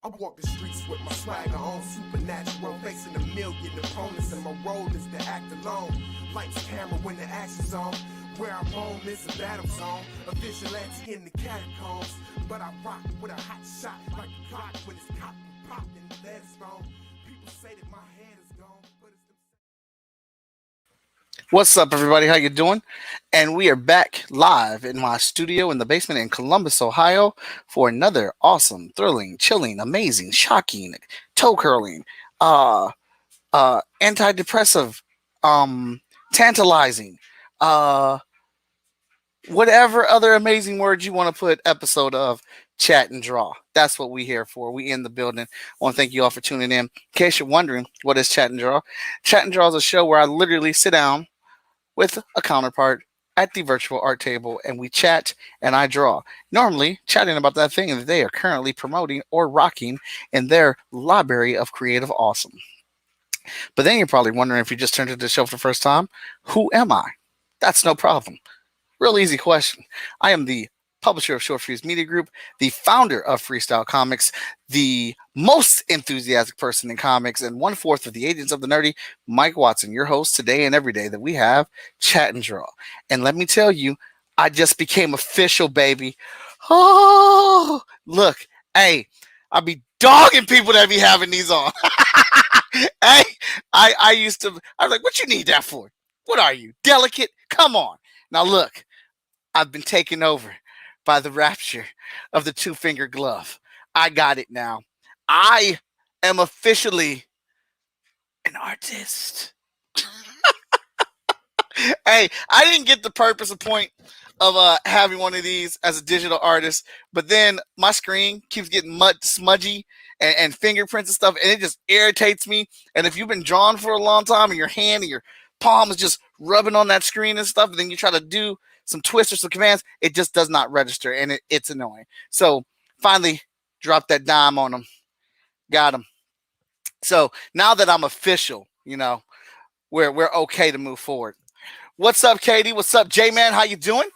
I walk the streets with my swagger on, supernatural, facing a million opponents, and my role is to act alone. Lights, camera when the action's on. Where I roam is a battle zone, a vigilante in the catacombs. But I rock with a hot shot like a clock when it's cocked and popped and the lead is gone. People say that my head is gone, but it's What's up, everybody? How you doing? And we are back live in my studio in the basement in Columbus, Ohio, for another awesome, thrilling, chilling, amazing, shocking, toe curling, antidepressive, tantalizing, uh, whatever other amazing words you want to put episode of Chat and Draw. That's what we here for. We in the building. I want to thank you all for tuning in. In case you're wondering, what is Chat and Draw? Chat and Draw is a show where I literally sit down with a counterpart at the virtual art table and we chat and I draw. Normally, chatting about that thing that they are currently promoting or rocking in their library of creative awesome. But then you're probably wondering, if you just turned to the show for the first time, who am I? That's no problem. Real easy question. I am the publisher of Short Fuse Media Group, the founder of Freestyle Comics, the most enthusiastic person in comics, and 1/4 of the agents of the nerdy, Mike Watson, your host today and every day that we have Chat and Draw. And let me tell you, I just became official, baby. Oh, look, hey, I be dogging people that be having these on. Hey, I used to, I was like, what you need that for? What are you, delicate? Come on. Now look, I've been taken over by the rapture of the two-finger glove. I got it now. I am officially an artist. Hey, I didn't get the purpose or point of having one of these as a digital artist, but then my screen keeps getting smudgy and fingerprints and stuff, and it just irritates me. And if you've been drawing for a long time and your hand and your palm is just rubbing on that screen and stuff, and then you try to do some twists or some commands, it just does not register, and it's annoying. So finally dropped that dime on them. Got them. So now that I'm official, we're okay to move forward. What's up, Katie? What's up, J-Man? How you doing?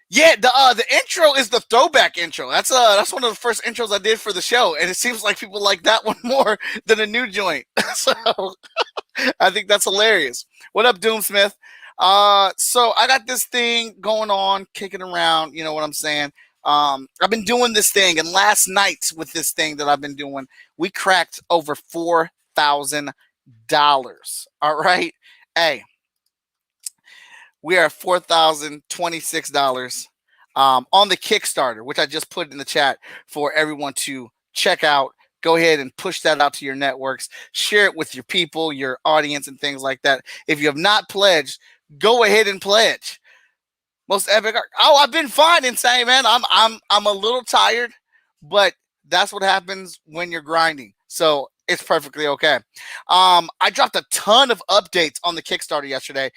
Yeah, the intro is the throwback intro. That's one of the first intros I did for the show, and it seems like people like that one more than a new joint. So I think that's hilarious. What up, Doomsmith? So I got this thing going on, kicking around. You know what I'm saying? I've been doing this thing, and last night with this thing that I've been doing, we cracked over $4,000. All right, hey, we are at $4,026 on the Kickstarter, which I just put in the chat for everyone to check out. Go ahead and push that out to your networks. Share it with your people, your audience, and things like that. If you have not pledged, go ahead and pledge. Most epic art. Oh, I've been fine, Insane, man. I'm a little tired, but that's what happens when you're grinding. So it's perfectly okay. I dropped a ton of updates on the Kickstarter yesterday.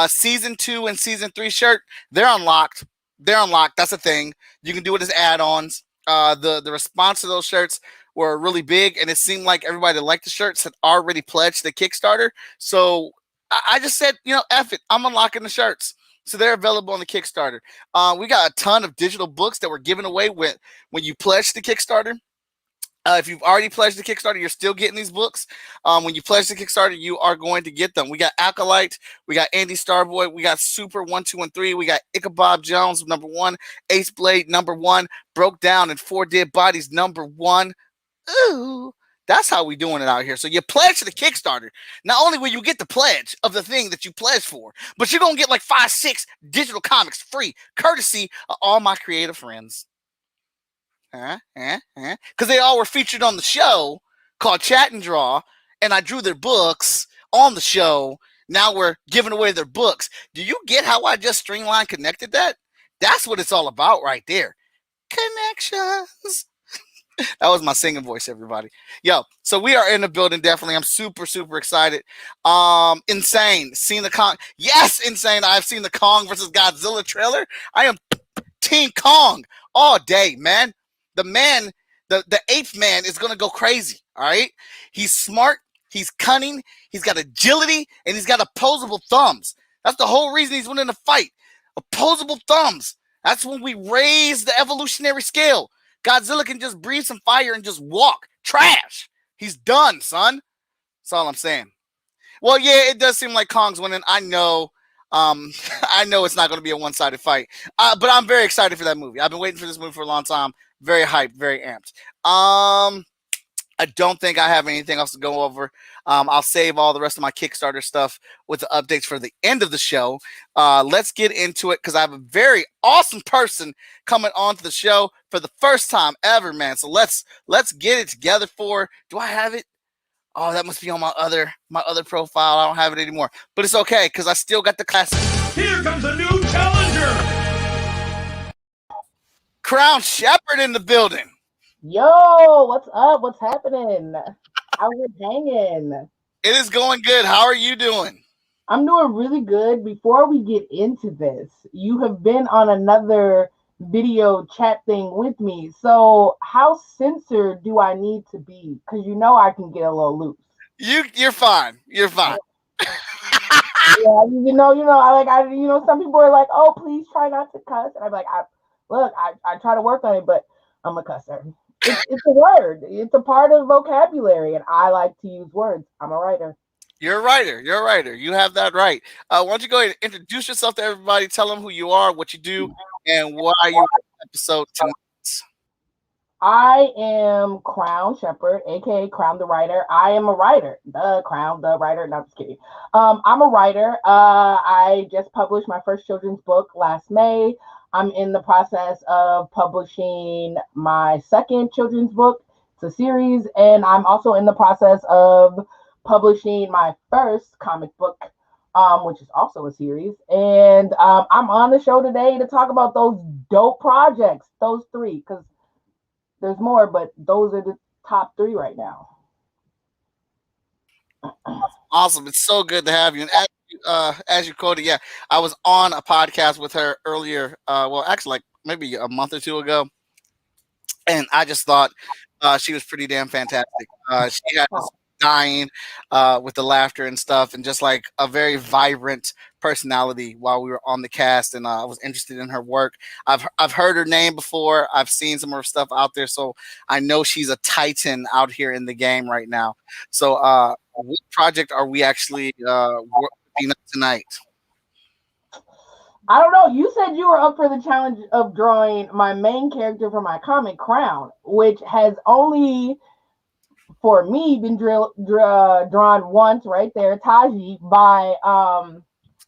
Season 2 and Season 3 shirt, they're unlocked. That's a thing. You can do it as add-ons. The response to those shirts were really big, and it seemed like everybody that liked the shirts had already pledged the Kickstarter. So I just said, F it. I'm unlocking the shirts. So they're available on the Kickstarter. We got a ton of digital books that we're giving away when you pledge the Kickstarter. If you've already pledged the Kickstarter, you're still getting these books. When you pledge the Kickstarter, you are going to get them. We got Acolyte, we got Andy Starboy, we got Super 1, 2, and 3, we got Ichabod Jones #1, Ace Blade #1, Broke Down and 4 Dead Bodies #1. Ooh, that's how we doing it out here. So you pledge to the Kickstarter. Not only will you get the pledge of the thing that you pledged for, but you're going to get like 5, 6 digital comics free, courtesy of all my creative friends. Because they all were featured on the show called Chat and Draw, and I drew their books on the show. Now we're giving away their books. Do you get how I just streamlined connected that? That's what it's all about right there. Connections. That was my singing voice, everybody. Yo, so we are in the building, definitely. I'm super, super excited. Insane. Seen the Kong. Yes, Insane. I've seen the Kong versus Godzilla trailer. I am Team Kong all day, man. The man, the eighth man is going to go crazy, all right? He's smart, he's cunning, he's got agility, and he's got opposable thumbs. That's the whole reason he's winning the fight. Opposable thumbs. That's when we raise the evolutionary scale. Godzilla can just breathe some fire and just walk. Trash. He's done, son. That's all I'm saying. Well, yeah, it does seem like Kong's winning. I know. I know it's not going to be a one-sided fight, but I'm very excited for that movie. I've been waiting for this movie for a long time. Very hyped, very amped. I don't think I have anything else to go over. I'll save all the rest of my Kickstarter stuff with the updates for the end of the show. Let's get into it because I have a very awesome person coming onto the show for the first time ever, man. So let's get it together for. Do I have it? Oh, that must be on my other profile. I don't have it anymore, but it's okay because I still got the classic. Here comes a new challenger. Crown Sheperd in the building. Yo, what's up? What's happening? How's it hanging? It is going good. How are you doing? I'm doing really good. Before we get into this, you have been on another video chat thing with me. So how censored do I need to be? Because you know I can get a little loose. You're fine. You're fine. Yeah, some people are like, oh, please try not to cuss. And I'm like, I try to work on it, but I'm a cusser. It's a word. It's a part of vocabulary, and I like to use words. I'm a writer. You're a writer. You're a writer. You have that right. Why don't you go ahead and introduce yourself to everybody? Tell them who you are, what you do, and why you're on the episode tonight. I am Crown Sheperd, aka Crown the Writer. I am a writer. The Crown the Writer. No, I'm just kidding. I'm a writer. I just published my first children's book last May. I'm in the process of publishing my second children's book. It's a series, and I'm also in the process of publishing my first comic book, which is also a series. And I'm on the show today to talk about those dope projects, those three, because there's more, but those are the top three right now. Awesome. It's so good to have you. And as you quoted, yeah, I was on a podcast with her earlier. Well, actually, like maybe a month or two ago. And I just thought she was pretty damn fantastic. She had this dying with the laughter and stuff, and just like a very vibrant personality while we were on the cast. And I was interested in her work. I've heard her name before. I've seen some of her stuff out there, so I know she's a titan out here in the game right now. So what project are we actually working on tonight? I don't know. You said you were up for the challenge of drawing my main character for my comic, Crown, which has only, for me, been drawn once right there, Taji, by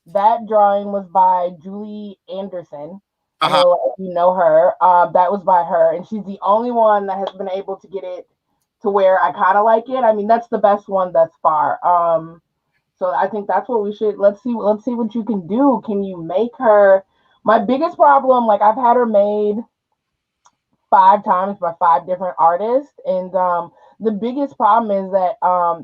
that drawing was by Julie Anderson. I know if you know her. That was by her, and she's the only one that has been able to get it to where I kind of like it. I mean, that's the best one thus far. So I think that's what we should, let's see what you can do. Can you make her? My biggest problem, like, I've had her made 5 times by 5 different artists, and the biggest problem is that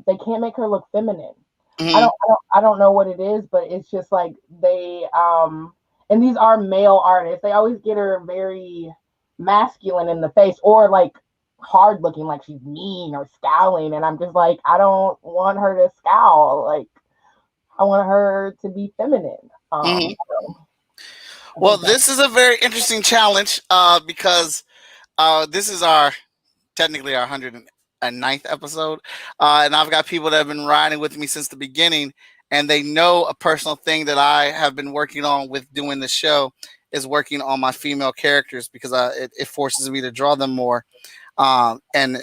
they can't make her look feminine. Mm-hmm. I don't know what it is, but it's just like they and these are male artists. They always get her very masculine in the face, or like hard looking, like she's mean or scowling, and I'm just like, I don't want her to scowl. Like, I want her to be feminine. Mm-hmm. Well, this is a very interesting challenge because this is technically our 109th episode, and I've got people that have been riding with me since the beginning, and they know a personal thing that I have been working on with doing the show is working on my female characters, because it forces me to draw them more. And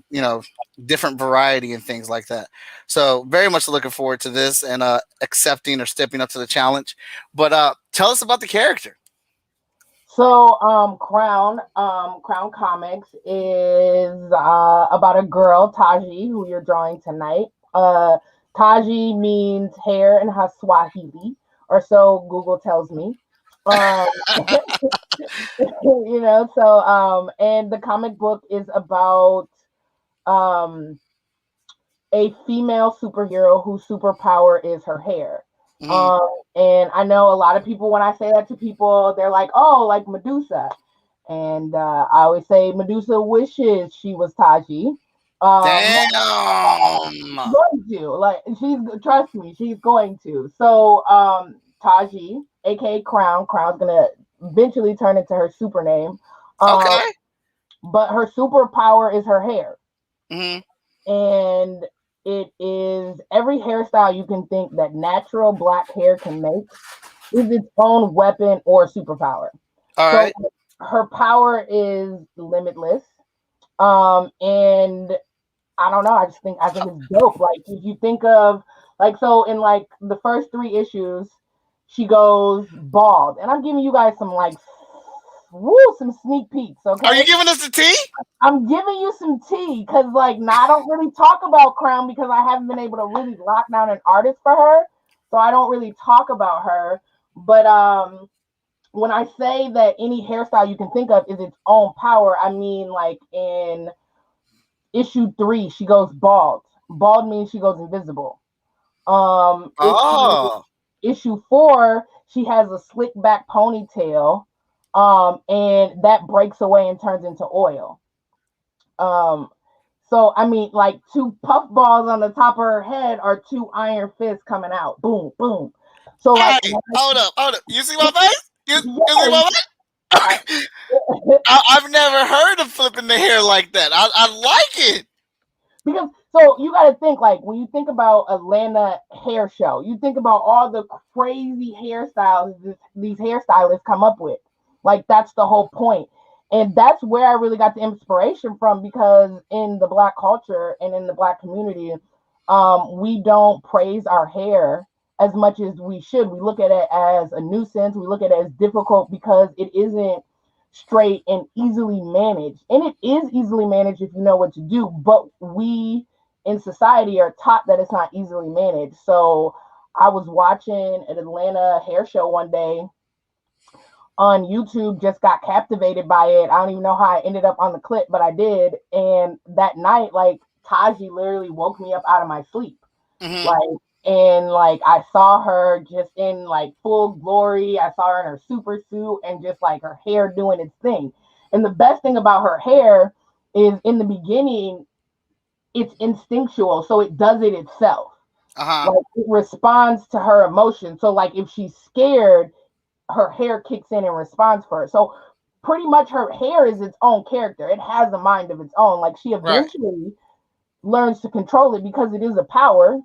you know, different variety and things like that. So very much looking forward to this and accepting or stepping up to the challenge. But tell us about the character. So Crown Comics is about a girl, Taji, who you're drawing tonight. Taji means hair in Swahili, or so Google tells me. You know, so and the comic book is about a female superhero whose superpower is her hair. And I know a lot of people, when I say that to people, they're like, oh, like Medusa. And I always say Medusa wishes she was Taji. Damn. Going to, like, trust me, she's going to. So Taji, aka Crown's gonna eventually turn into her super name. Okay. but her superpower is her hair. Mm-hmm. And it is every hairstyle you can think that natural black hair can make is its own weapon or superpower. All So right. her power is limitless. And I don't know, I think it's dope. Like if you think of like so in like the first 3 issues, she goes bald. And I'm giving you guys some like some sneak peeks, Are you okay? giving us the tea? I'm giving you some tea because, like, now I don't really talk about Crown because I haven't been able to really lock down an artist for her, so I don't really talk about her. But when I say that any hairstyle you can think of is its own power, I mean, like in issue 3, she goes bald. Bald means she goes invisible. Oh, Issue 4, she has a slick back ponytail, and that breaks away and turns into oil. Um, so I mean, like 2 puffballs on the top of her head are 2 iron fists coming out. Boom, boom. So like, hey, hold up. You see my face? You see yes, my face? I, I've never heard of flipping the hair like that. I like it. because so you got to think like when you think about Atlanta hair show, you think about all the crazy hairstyles these hairstylists come up with. Like that's the whole point. And that's where I really got the inspiration from because in the black culture and in the black community, we don't praise our hair as much as we should. We look at it as a nuisance. We look at it as difficult because it isn't straight and easily managed. And it is easily managed if you know what to do, but we in society are taught that it's not easily managed. So I was watching an Atlanta hair show one day on YouTube, just got captivated by it. I don't even know how I ended up on the clip, but I did. And that night, like Taji literally woke me up out of my sleep. Mm-hmm. Like, and like I saw her just in like full glory. I saw her in her super suit and just like her hair doing its thing. And the best thing about her hair is in the beginning, it's instinctual, so it does it itself. Uh-huh. Like it responds to her emotion. So like if she's scared, her hair kicks in and responds for her. So pretty much her hair is its own character. It has a mind of its own. Like she Right. eventually learns to control it because it is a power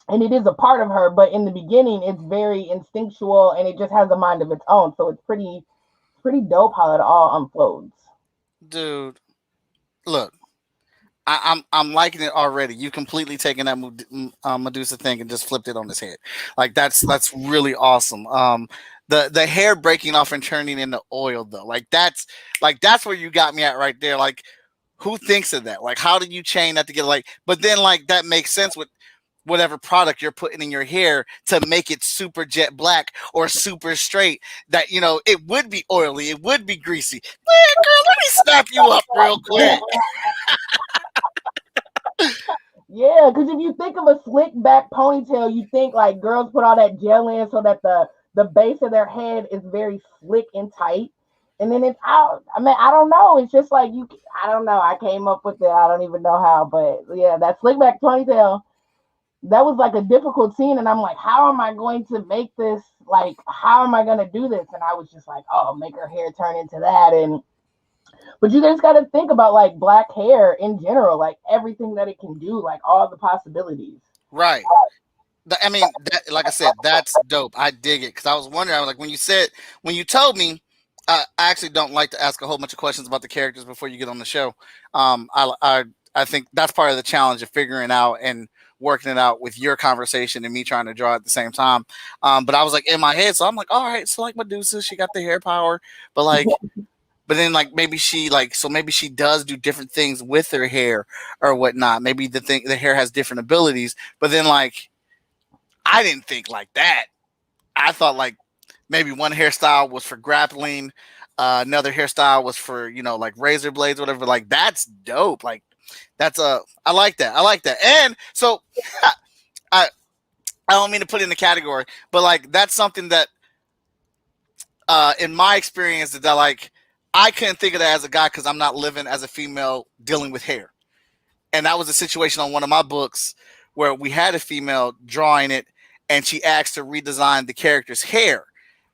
and it is a part of her, but in the beginning it's very instinctual and it just has a mind of its own. So it's pretty dope how it all unfolds. Dude, look. I'm liking it already. You completely taken that Medusa thing and just flipped it on his head. Like that's really awesome. The hair breaking off and turning into oil though. That's where you got me at right there. Like who thinks of that? Like how do you chain that together? Like but then like that makes sense with whatever product you're putting in your hair to make it super jet black or super straight. That it would be oily, it would be greasy. Man, girl, let me snap you up real quick. Yeah, because if you think of a slick back ponytail, you think like girls put all that gel in so that the base of their head is very slick and tight, and then it's out. I mean, I don't know. It's just like you. I don't know. I came up with it. I don't even know how, but yeah, that slick back ponytail. That was like a difficult scene, and I'm like, how am I going to make this? Like, how am I going to do this? And I was just like, oh, make her hair turn into that, and but you just got to think about like black hair in general, like everything that it can do, like all the possibilities. Right. I mean, like I said, that's dope. I dig it because I was wondering. I was like, when you told me, I actually don't like to ask a whole bunch of questions about the characters before you get on the show. I think that's part of the challenge of figuring out and working it out with your conversation and me trying to draw at the same time. But I was like in my head, so I'm like, all right, so like Medusa, she got the hair power, but like. But then, like maybe maybe she does do different things with her hair or whatnot. Maybe the hair has different abilities. But then, like I didn't think like that. I thought like maybe one hairstyle was for grappling, another hairstyle was for like razor blades, whatever. Like that's dope. Like that's I like that. I like that. And so I I don't mean to put it in the category, but like that's something that in my experience that like I couldn't think of that as a guy because I'm not living as a female dealing with hair. And that was a situation on one of my books where we had a female drawing it and she asked to redesign the character's hair.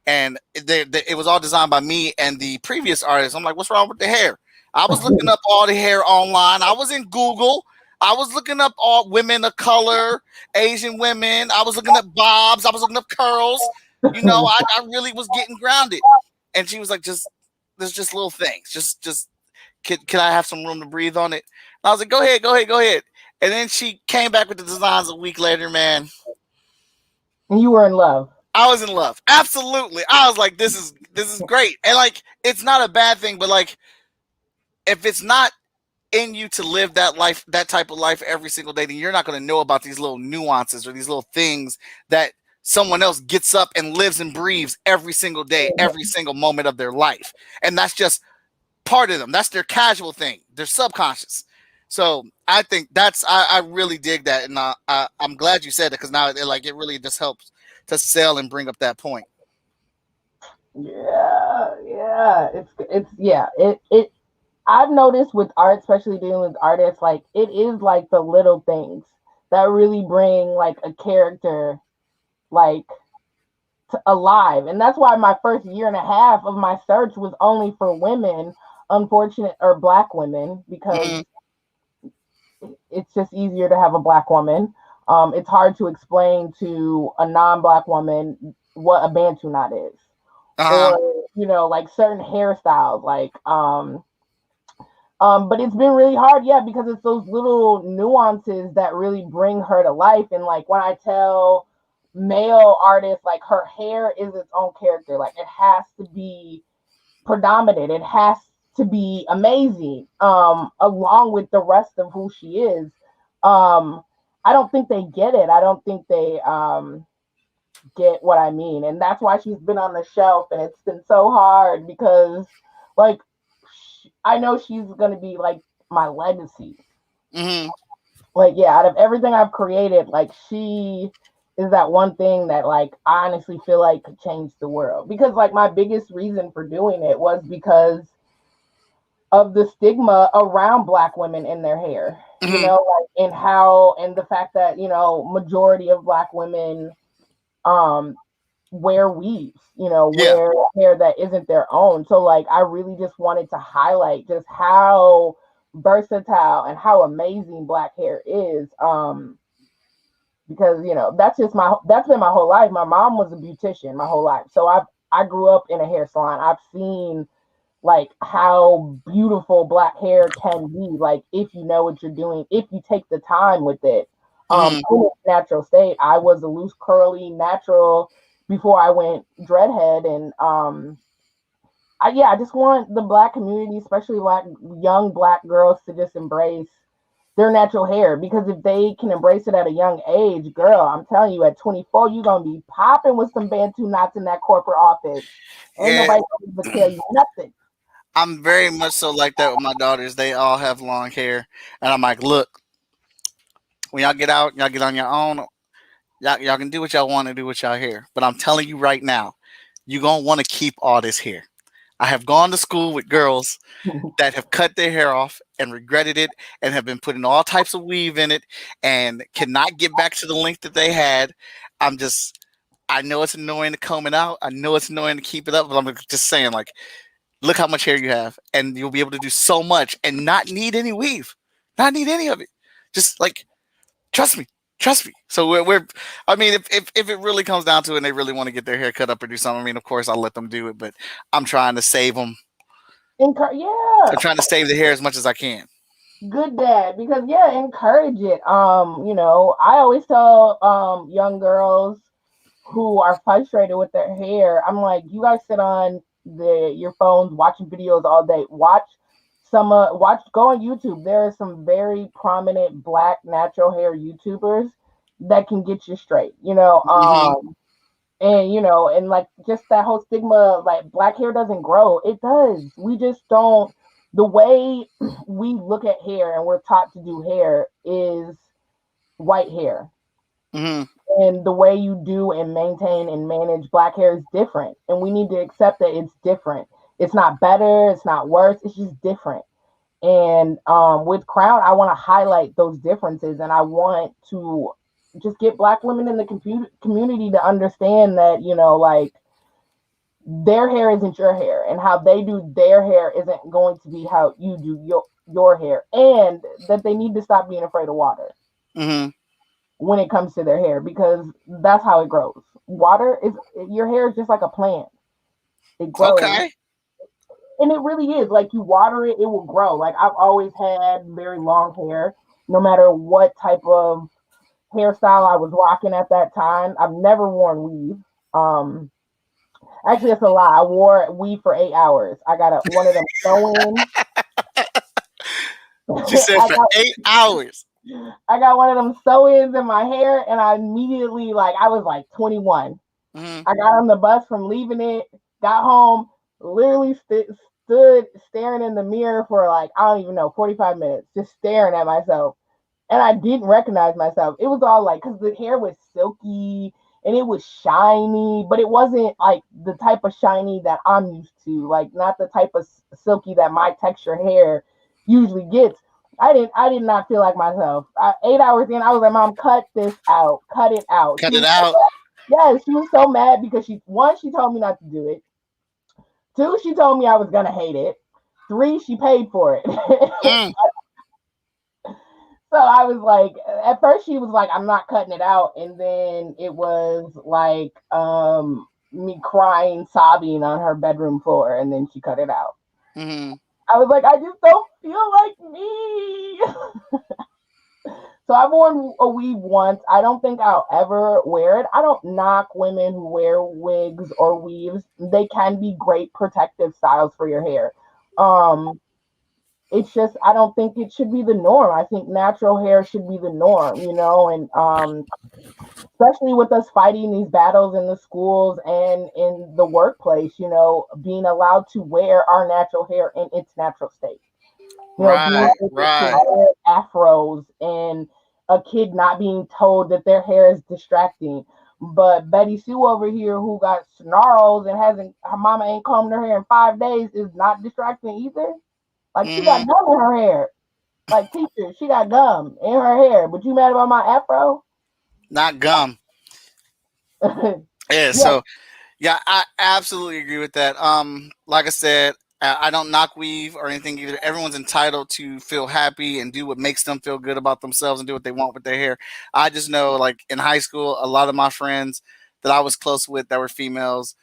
And it was all designed by me and the previous artist. I'm like, what's wrong with the hair? I was looking up all the hair online. I was in Google. I was looking up all women of color, Asian women. I was looking up bobs. I was looking up curls. You know, I really was getting grounded. And she was like, there's just little things. Just can I have some room to breathe on it? And I was like, go ahead. And then she came back with the designs a week later, man. And you were in love. I was in love. Absolutely. I was like, this is great. And like, it's not a bad thing, but like, if it's not in you to live that life, that type of life every single day, then you're not going to know about these little nuances or these little things that someone else gets up and lives and breathes every single day, every single moment of their life. And that's just part of them. That's their casual thing, their subconscious. So I think I really dig that. And I'm glad you said it, because now it really just helps to sell and bring up that point. Yeah. It I've noticed with art, especially dealing with artists, like it is like the little things that really bring like a character like alive. And that's why my first year and a half of my search was only for women, unfortunate or black women, because it's just easier to have a black woman. It's hard to explain to a non-black woman what a Bantu knot is, or like certain hairstyles, like but it's been really hard, because it's those little nuances that really bring her to life. And like when I tell male artists, like her hair is its own character, like it has to be predominant, it has to be amazing, along with the rest of who she is. I don't think they get it. I don't think they get what I mean. And that's why she's been on the shelf, and it's been so hard because like I know she's going to be like my legacy. Like, out of everything I've created, like she is that one thing that like I honestly feel like could change the world. Because like my biggest reason for doing it was because of the stigma around black women in their hair, like, and the fact that, majority of black women wear weaves, wear hair that isn't their own. So like I really just wanted to highlight just how versatile and how amazing black hair is. Because that's been my whole life. My mom was a beautician my whole life. So I grew up in a hair salon. I've seen like how beautiful black hair can be, like if you know what you're doing, if you take the time with it. In its natural state. I was a loose curly natural before I went dreadhead, and I just want the black community, especially like young black girls, to just embrace their natural hair, because if they can embrace it at a young age, girl, I'm telling you, at 24, you're gonna be popping with some Bantu knots in that corporate office. Ain't nobody gonna tell you nothing. I'm very much so like that with my daughters. They all have long hair, and I'm like, look, when y'all get out, y'all get on your own. Y'all can do what y'all want to do with y'all hair, but I'm telling you right now, you're gonna want to keep all this hair. I have gone to school with girls that have cut their hair off and regretted it, and have been putting all types of weave in it and cannot get back to the length that they had. I know it's annoying to comb it out. I know it's annoying to keep it up, but I'm just saying, like, look how much hair you have, and you'll be able to do so much and not need any weave, not need any of it. Just like, trust me. So I mean, if it really comes down to it and they really want to get their hair cut up or do something, I mean, of course I'll let them do it, but I'm trying to save them. I'm trying to save the hair as much as I can. Good dad, because encourage it. I always tell young girls who are frustrated with their hair, I'm like, you guys sit on your phones watching videos all day. Go on YouTube. There are some very prominent black natural hair YouTubers that can get you straight, and and like just that whole stigma of like black hair doesn't grow. It does. We just don't. The way we look at hair and we're taught to do hair is white hair. And the way you do and maintain and manage black hair is different. And we need to accept that it's different. It's not better. It's not worse. It's just different. And with Crown, I want to highlight those differences. And I want to just get black women in the community to understand that, like, their hair isn't your hair, and how they do their hair isn't going to be how you do your hair, and that they need to stop being afraid of water Mm-hmm. when it comes to their hair, because that's how it grows. Water is, your hair is just like a plant. It grows. Okay. And it really is. Like, you water it, it will grow. Like, I've always had very long hair, no matter what type of hairstyle I was rocking at that time. I've never worn weave. Actually, that's a lie. I wore weave for 8 hours. I got one of them sew-ins. She said for 8 hours. I got one of them sew-ins in my hair, and I immediately, like, I was like 21. Mm-hmm. I got on the bus from leaving it, got home, literally stood staring in the mirror for like, I don't even know, 45 minutes, just staring at myself. And I didn't recognize myself. It was all like, because the hair was silky and it was shiny, but it wasn't like the type of shiny that I'm used to, like not the type of silky that my texture hair usually gets. I did not feel like myself. 8 hours in, I was like, Mom, cut this out, cut it out. Cut it out. Yeah, she was so mad because she told me not to do it. 2, she told me I was gonna hate it. 3, she paid for it. Mm. So I was like, at first she was like, I'm not cutting it out, and then it was like me crying, sobbing on her bedroom floor, and then she cut it out. Mm-hmm. I was like, I just don't feel like me. So I've worn a weave once. I don't think I'll ever wear it. I don't knock women who wear wigs or weaves. They can be great protective styles for your hair. It's just, I don't think it should be the norm. I think natural hair should be the norm, and especially with us fighting these battles in the schools and in the workplace, being allowed to wear our natural hair in its natural state. Being able to wear afros, and a kid not being told that their hair is distracting. But Betty Sue over here, who got snarls and her mama ain't combed her hair in 5 days, is not distracting either. Like, she got gum in her hair. Like, teacher, she got gum in her hair. But you mad about my afro? Not gum. Yeah. So yeah, I absolutely agree with that. Like I said, I don't knock weave or anything either. Everyone's entitled to feel happy and do what makes them feel good about themselves and do what they want with their hair. I just know, like in high school, a lot of my friends that I was close with that were females,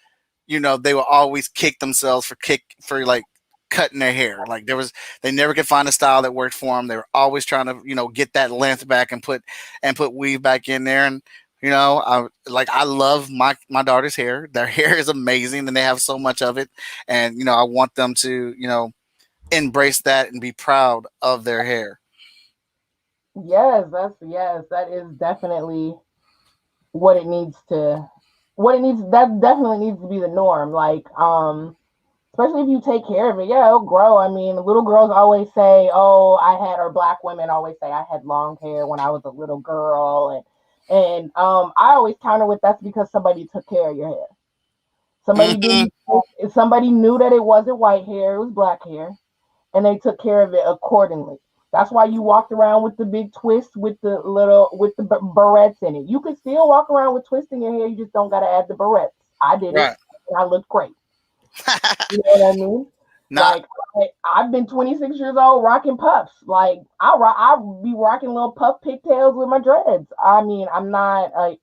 they would always kick themselves for like cutting their hair. Like they never could find a style that worked for them. They were always trying to, get that length back and put weave back in there. And I love my daughter's hair. Their hair is amazing, and they have so much of it. And I want them to embrace that and be proud of their hair. Yes, that is definitely what it needs to. That definitely needs to be the norm. Like, especially if you take care of it, yeah, it'll grow. I mean, little girls always say, "Oh, or black women always say I had long hair when I was a little girl," and I always counter with, that's because somebody took care of your hair. Somebody knew that it wasn't white hair, it was black hair, and they took care of it accordingly. That's why you walked around with the big twist with the barrettes in it. You can still walk around with twists in your hair. You just don't got to add the barrettes. I did it, and I looked great. You know what I mean? I've been 26 years old rocking puffs. Like, I'll be rocking little puff pigtails with my dreads. I mean, I'm not like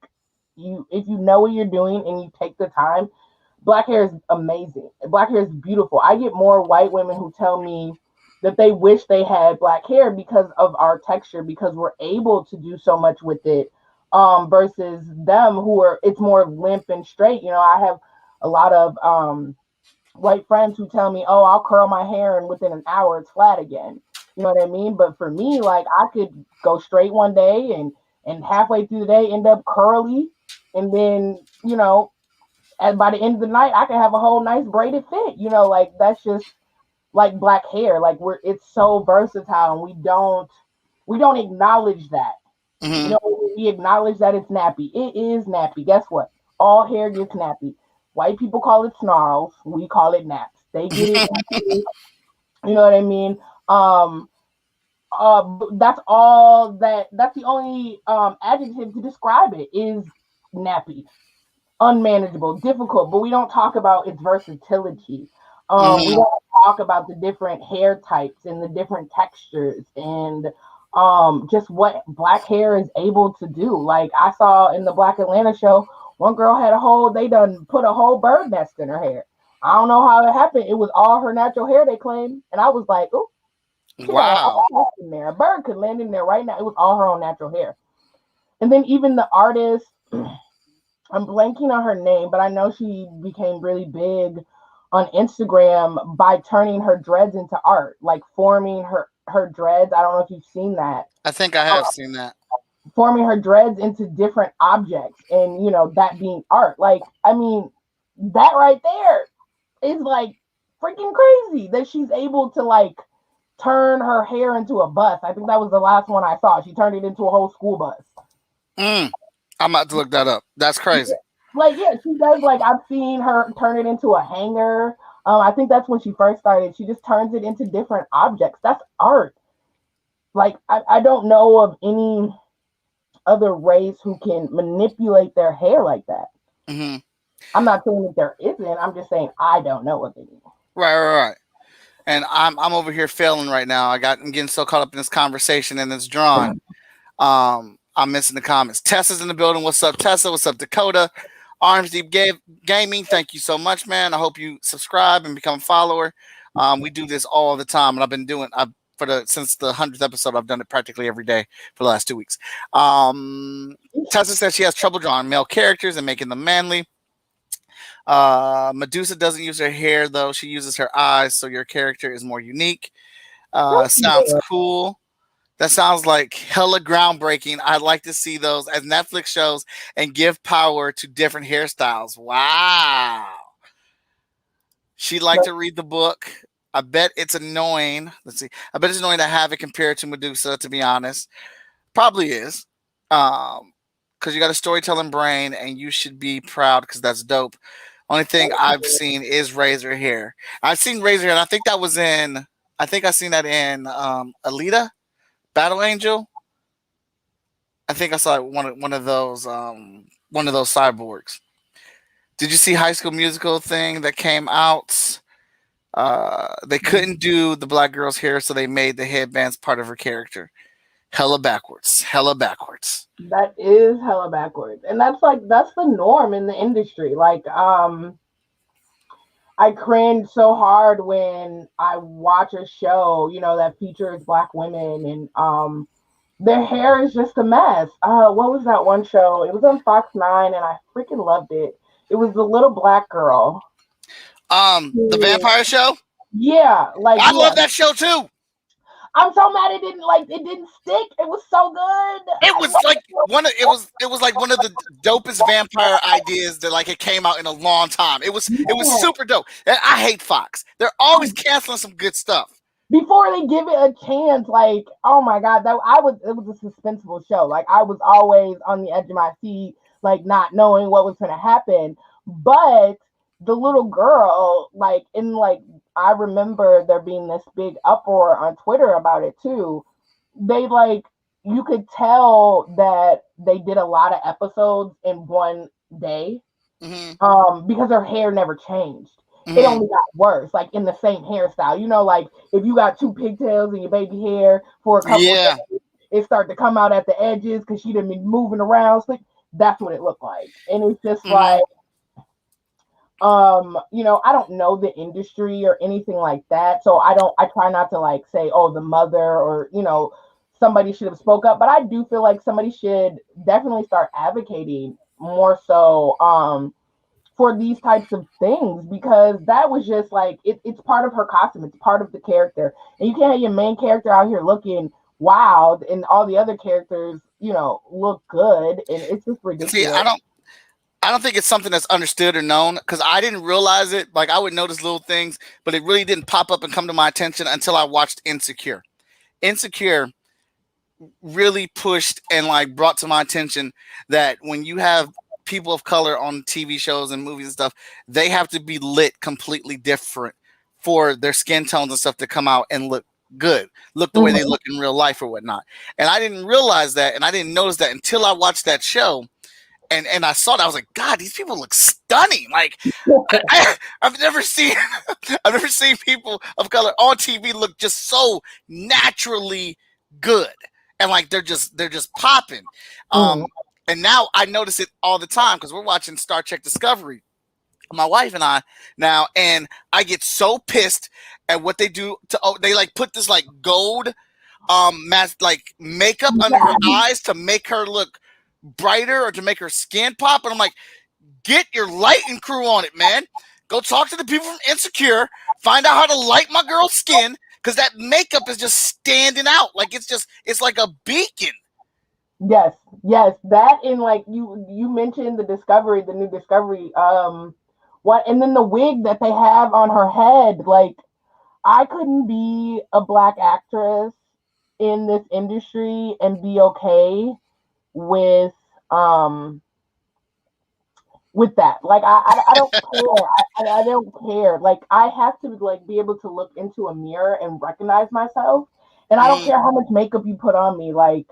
you. If you know what you're doing and you take the time, black hair is amazing. Black hair is beautiful. I get more white women who tell me that they wish they had black hair because of our texture, because we're able to do so much with it, versus them it's more limp and straight. I have a lot of white friends who tell me, "Oh, I'll curl my hair and within an hour it's flat again." You know what I mean? But for me, like, I could go straight one day and halfway through the day end up curly, and then and by the end of the night I could have a whole nice braided fit. Like, that's just like black hair. Like, it's so versatile, and we don't acknowledge that. Mm-hmm. We acknowledge that it's nappy. It is nappy. Guess what? All hair gets nappy. White people call it snarls. We call it naps. They get it. You know what I mean? That's all. That's the only adjective to describe it is nappy. unmanageable, difficult, but we don't talk about its versatility. We Mhm. don't talk about the different hair types and the different textures and just what black hair is able to do. Like I saw in the Black Atlanta show, one girl had they done put a whole bird nest in her hair. I don't know how it happened. It was all her natural hair, they claimed. And I was like, oh, she got a Wow. whole nest in there. A bird could land in there right now. It was all her own natural hair. And then even the artist, I'm blanking on her name, but I know she became really big on Instagram by turning her dreads into art, like forming her dreads. I don't know if you've seen that. I think I have seen that. Forming her dreads into different objects, and that being art. Like, I mean, that right there is like freaking crazy that she's able to like turn her hair into a bus. I think that was the last one I saw. She turned it into a whole school bus. I'm about to look that up. That's crazy. Like, yeah, she does. Like, I've seen her turn it into a hanger. I think that's when she first started. She just turns it into different objects. That's art. Like, I don't know of any other race who can manipulate their hair like that. Mm-hmm. I'm not saying that there isn't. I'm just saying I don't know of any. Right. And I'm over here failing right now. I'm getting so caught up in this conversation and it's drawn. I'm missing the comments. Tessa's in the building. What's up, Tessa? What's up, Dakota? Arms Deep Gaming. Thank you so much, man. I hope you subscribe and become a follower. We do this all the time, and I've been doing since the 100th episode. I've done it practically every day for the last 2 weeks. Tessa says she has trouble drawing male characters and making them manly. Medusa doesn't use her hair though; she uses her eyes, so your character is more unique. Sounds cool. That sounds like hella groundbreaking. I'd like to see those as Netflix shows and give power to different hairstyles. Wow. She'd like to read the book. I bet it's annoying. Let's see. I bet it's annoying to have it compared to Medusa, to be honest. Probably is. Because you got a storytelling brain and you should be proud because that's dope. Only thing I've seen is razor hair. I've seen razor hair, and I think I seen that in Alita. Battle Angel. I think I saw one of those cyborgs. Did you see High School Musical thing that came out? They couldn't do the black girl's hair, so they made the headbands part of her character. Hella backwards. That is hella backwards, and that's the norm in the industry. Like, I cringe so hard when I watch a show, that features black women and their hair is just a mess. What was that one show? It was on Fox 9 and I freaking loved it. It was the little black girl. The vampire show? Yeah, I love that show too. I'm so mad it didn't stick. It was so good. It was like one of the dopest vampire ideas that like it came out in a long time. It was super dope. And I hate Fox. They're always canceling some good stuff. Before they give it a chance, like, oh my God, it was a suspenseful show. Like, I was always on the edge of my seat, like not knowing what was gonna happen. But the little girl, I remember there being this big uproar on Twitter about it too. You could tell that they did a lot of episodes in one day, because her hair never changed. Mm-hmm. It only got worse, like in the same hairstyle. Like if you got two pigtails in your baby hair for a couple days, it started to come out at the edges because she didn't be moving around. So that's what it looked like, and it's just like. I don't know the industry or anything like that. So I try not to say, oh, the mother or, somebody should have spoke up, but I do feel like somebody should definitely start advocating more so, for these types of things, because that was just it's part of her costume. It's part of the character, and you can't have your main character out here looking wild and all the other characters, look good. And it's just ridiculous. See, I don't think it's something that's understood or known because I didn't realize it. Like I would notice little things, but it really didn't pop up and come to my attention until I watched Insecure. Insecure really pushed and brought to my attention that when you have people of color on TV shows and movies and stuff, they have to be lit completely different for their skin tones and stuff to come out and look good, look the way they look in real life or whatnot. And I didn't realize that, and I didn't notice that until I watched that show. and I saw that, I was like, God, these people look stunning. Like I've never seen people of color on TV look just so naturally good, and like they're just popping. And now I notice it all the time because we're watching Star Trek Discovery, my wife and I now, and I get so pissed at what they do to they like put this like gold like makeup under her eyes to make her look brighter or to make her skin pop, and I'm like, get your lighting crew on it, man. Go talk to the people from Insecure, find out how to light my girl's skin, because that makeup is just standing out. Like it's like a beacon. Yes, that, and like you mentioned the new Discovery, what, and then the wig that they have on her head. Like, I couldn't be a Black actress in this industry and be okay with that. Like, I don't care. I don't care. Like, I have to like be able to look into a mirror and recognize myself, and I don't care how much makeup you put on me. Like,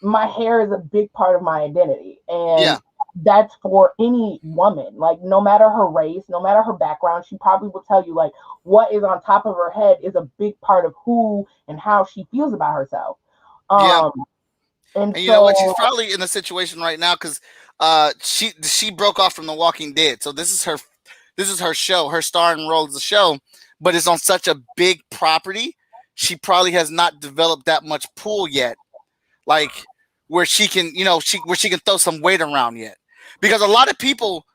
my hair is a big part of my identity, and that's for any woman. Like, no matter her race, no matter her background, she probably will tell you like what is on top of her head is a big part of who and how she feels about herself. And you know what? She's probably in a situation right now because she broke off from The Walking Dead, so this is her show. Her starring role is the show, but it's on such a big property. She probably has not developed that much pool yet, like where she can, where she can throw some weight around yet. Because a lot of people,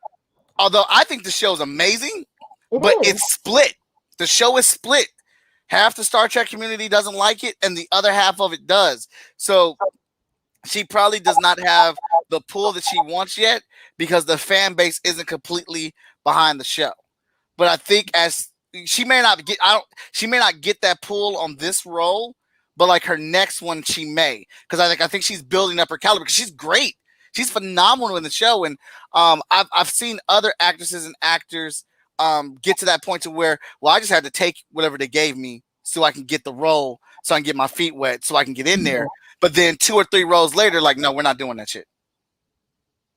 although I think the show is amazing, it's split. The show is split. Half the Star Trek community doesn't like it, and the other half of it does. So she probably does not have the pull that she wants yet because the fan base isn't completely behind the show. But I think as she may not get that pull on this role, but like her next one, she may, because I think she's building up her caliber because she's great. She's phenomenal in the show, and I've seen other actresses and actors get to that point to where, well, I just had to take whatever they gave me so I can get the role, so I can get my feet wet, so I can get in there. But then 2 or 3 roles later, like, no, we're not doing that shit.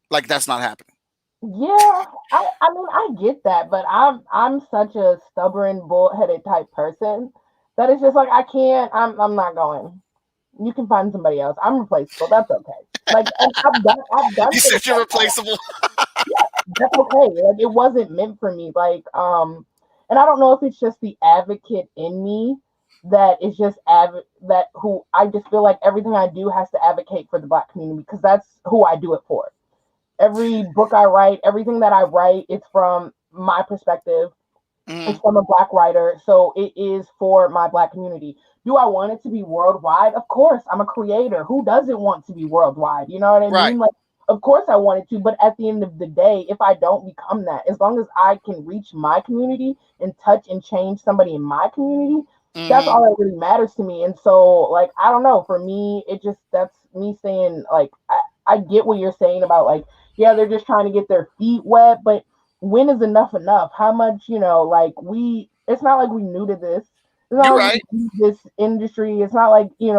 Like, that's not happening. Yeah, I mean, I get that, but I'm such a stubborn, bullheaded type person that it's just like I can't. I'm not going. You can find somebody else. I'm replaceable. That's okay. Like, I've done. You said you're replaceable. Yeah, that's okay. Like, it wasn't meant for me. Like, and I don't know if it's just the advocate in me that is just who I just feel like everything I do has to advocate for the Black community because that's who I do it for. Every book I write, everything that I write, it's from my perspective. It's from a Black writer, so it is for my Black community. Do I want it to be worldwide? Of course. I'm a creator. Who doesn't want to be worldwide? You know what I mean? Like, of course I want it to, but at the end of the day, if I don't become that, as long as I can reach my community and touch and change somebody in my community, that's all that really matters to me. And so, like, I don't know. For me, that's me saying, like, I get what you're saying about, like, yeah, they're just trying to get their feet wet, but when is enough? How much, like, it's not like we new to this. It's not You're like right. we new to this industry. It's not like, we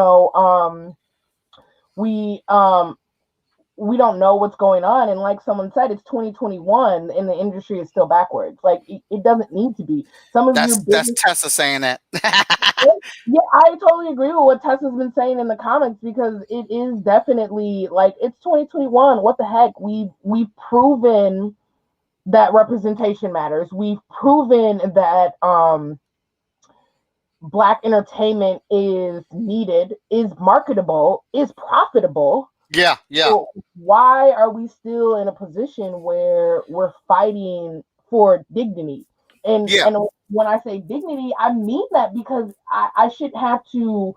don't know what's going on. And like someone said, it's 2021 and the industry is still backwards. Like, it doesn't need to be. That's Tessa saying that. Yeah, I totally agree with what Tessa's been saying in the comments because it is definitely like it's 2021. What the heck? We've proven that representation matters. We've proven that Black entertainment is needed, is marketable, is profitable. Yeah. So why are we still in a position where we're fighting for dignity? And when I say dignity, I mean that because I shouldn't have to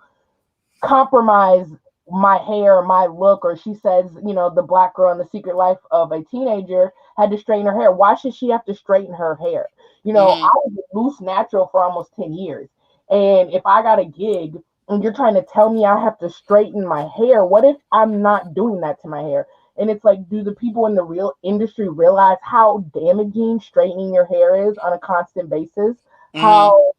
compromise my hair, my look, or she says, the Black girl in The Secret Life of a Teenager had to straighten her hair. Why should she have to straighten her hair? I was loose natural for almost 10 years. And if I got a gig and you're trying to tell me I have to straighten my hair, what if I'm not doing that to my hair? And it's like, do the people in the real industry realize how damaging straightening your hair is on a constant basis? How